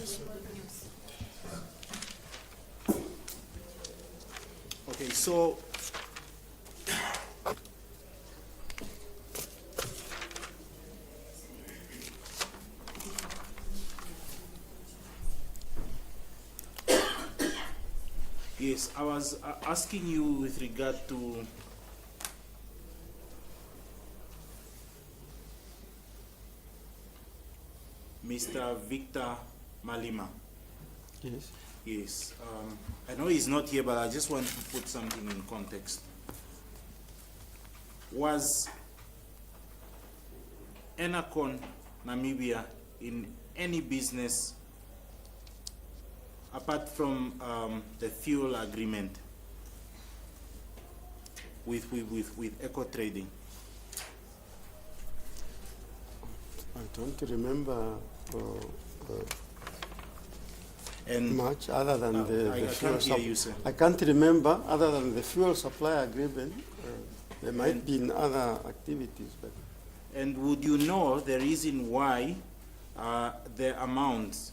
Speaker 2: okay, so yes, I was asking you with regard to Mr. Victor Malima.
Speaker 6: Yes.
Speaker 2: Yes, I know he's not here, but I just want to put something in context. Was Enercon Namibia in any business apart from the fuel agreement with Eco Trading?
Speaker 6: I don't remember
Speaker 2: And
Speaker 6: much other than
Speaker 2: No,
Speaker 6: the
Speaker 2: I
Speaker 6: fuel
Speaker 2: can't hear you, sir.
Speaker 6: I can't remember other than the fuel supply agreement. There might be in other activities, but
Speaker 2: And would you know the reason why the amounts,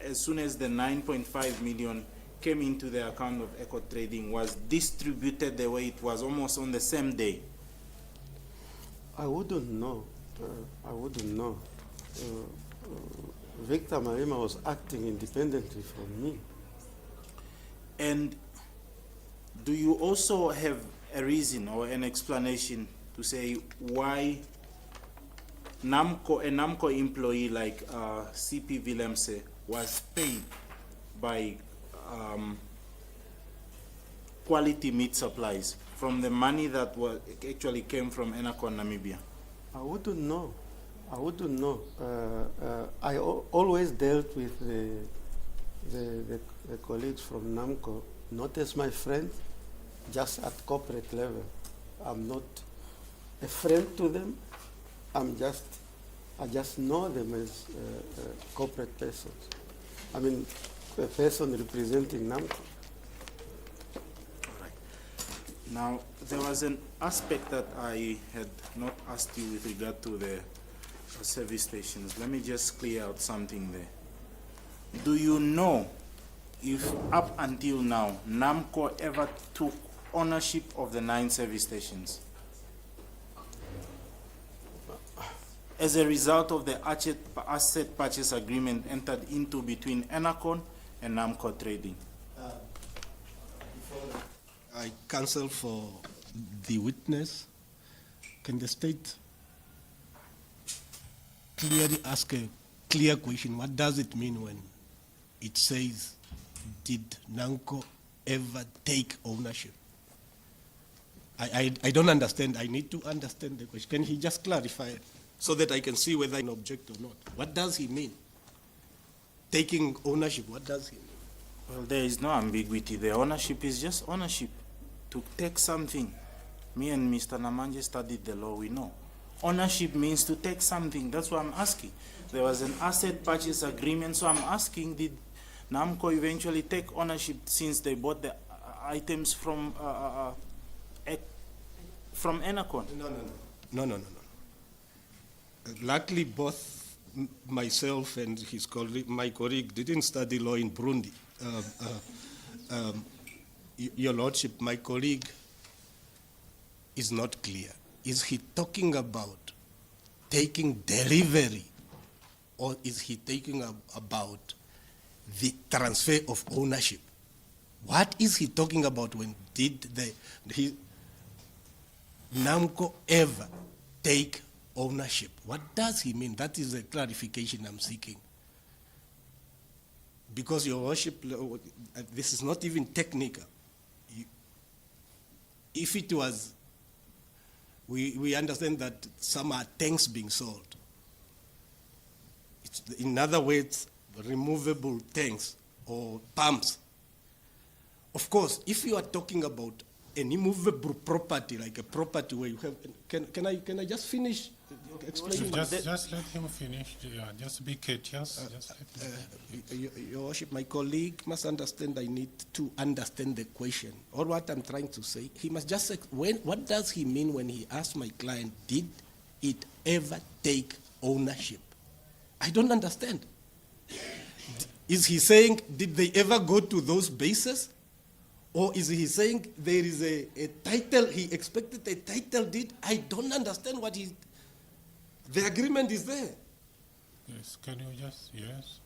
Speaker 2: as soon as the 9.5 million came into the account of Eco Trading, was distributed the way it was, almost on the same day?
Speaker 6: I wouldn't know. I wouldn't know. Victor Malima was acting independently from me.
Speaker 2: And do you also have a reason or an explanation to say why NAMCOR, a NAMCOR employee like CP Willemse was paid by Quality Meat Supplies from the money that was actually came from Enercon Namibia?
Speaker 6: I wouldn't know. I wouldn't know. I always dealt with the colleagues from NAMCOR, not as my friend, just at corporate level. I'm not a friend to them. I just know them as corporate persons. I mean, a person representing NAMCOR.
Speaker 2: Now, there was an aspect that I had not asked you with regard to the service stations. Let me just clear out something there. Do you know if up until now, NAMCOR ever took ownership of the 9 service stations as a result of the asset purchase agreement entered into between Enercon and NAMCOR Trading?
Speaker 9: I counsel for the witness. Can the state clearly ask a clear question? What does it mean when it says, did NAMCOR ever take ownership? I don't understand. I need to understand the question. Can he just clarify it so that I can see whether I object or not? What does he mean? Taking ownership, what does he mean?
Speaker 2: Well, there is no ambiguity. The ownership is just ownership. To take something. Me and Mr. Namanje studied the law, we know. Ownership means to take something. That's what I'm asking. There was an asset purchase agreement, so I'm asking, did NAMCOR eventually take ownership since they bought the items from Enercon?
Speaker 9: No. Luckily, both myself and his colleague, my colleague, didn't study law in Burundi. Your Lordship, my colleague is not clear. Is he talking about taking delivery, or is he talking about the transfer of ownership? What is he talking about when did NAMCOR ever take ownership? What does he mean? That is a clarification I'm seeking. Because, Your Worship, this is not even technical. If it was We understand that some are tanks being sold. It's, in other words, removable tanks or pumps. Of course, if you are talking about an immovable property, like a property where you have, can I just finish explaining?
Speaker 1: Just let him finish. Yeah, just be courteous. Just let him
Speaker 9: Your Worship, my colleague must understand I need to understand the question. Or what I'm trying to say, he must just say, what does he mean when he asks my client, did it ever take ownership? I don't understand. Is he saying, did they ever go to those bases? Or is he saying there is a title, he expected a title deed? I don't understand what he, the agreement is there.
Speaker 1: Yes, can you just, yes?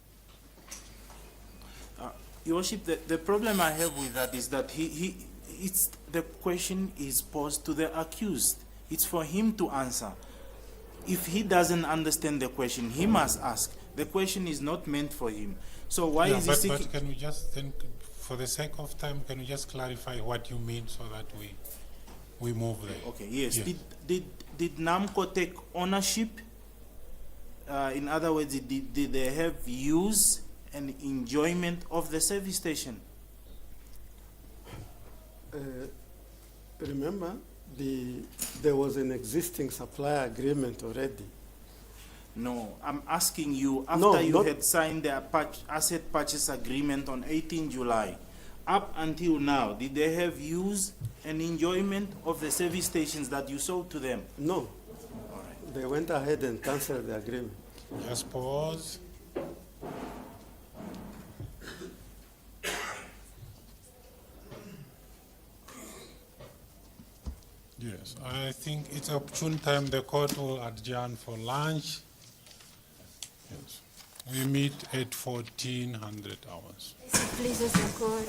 Speaker 2: Your Worship, the problem I have with that is that it's, the question is posed to the accused. It's for him to answer. If he doesn't understand the question, he must ask. The question is not meant for him. So why is he seeking?
Speaker 1: But can we just then, for the sake of time, can you just clarify what you mean so that we move there?
Speaker 2: Okay, yes. Did NAMCOR take ownership? In other words, did they have use and enjoyment of the service station?
Speaker 6: Remember, there was an existing supply agreement already.
Speaker 2: No, I'm asking you, after
Speaker 6: No,
Speaker 2: you
Speaker 6: not-
Speaker 2: had signed the asset purchase agreement on 18 July, up until now, did they have use and enjoyment of the service stations that you sold to them?
Speaker 6: No. They went ahead and canceled the agreement.
Speaker 1: Just pause. Yes, I think it's opportune time the court will adjourn for lunch. Yes. We meet at 1400 hours.
Speaker 7: Please, the court.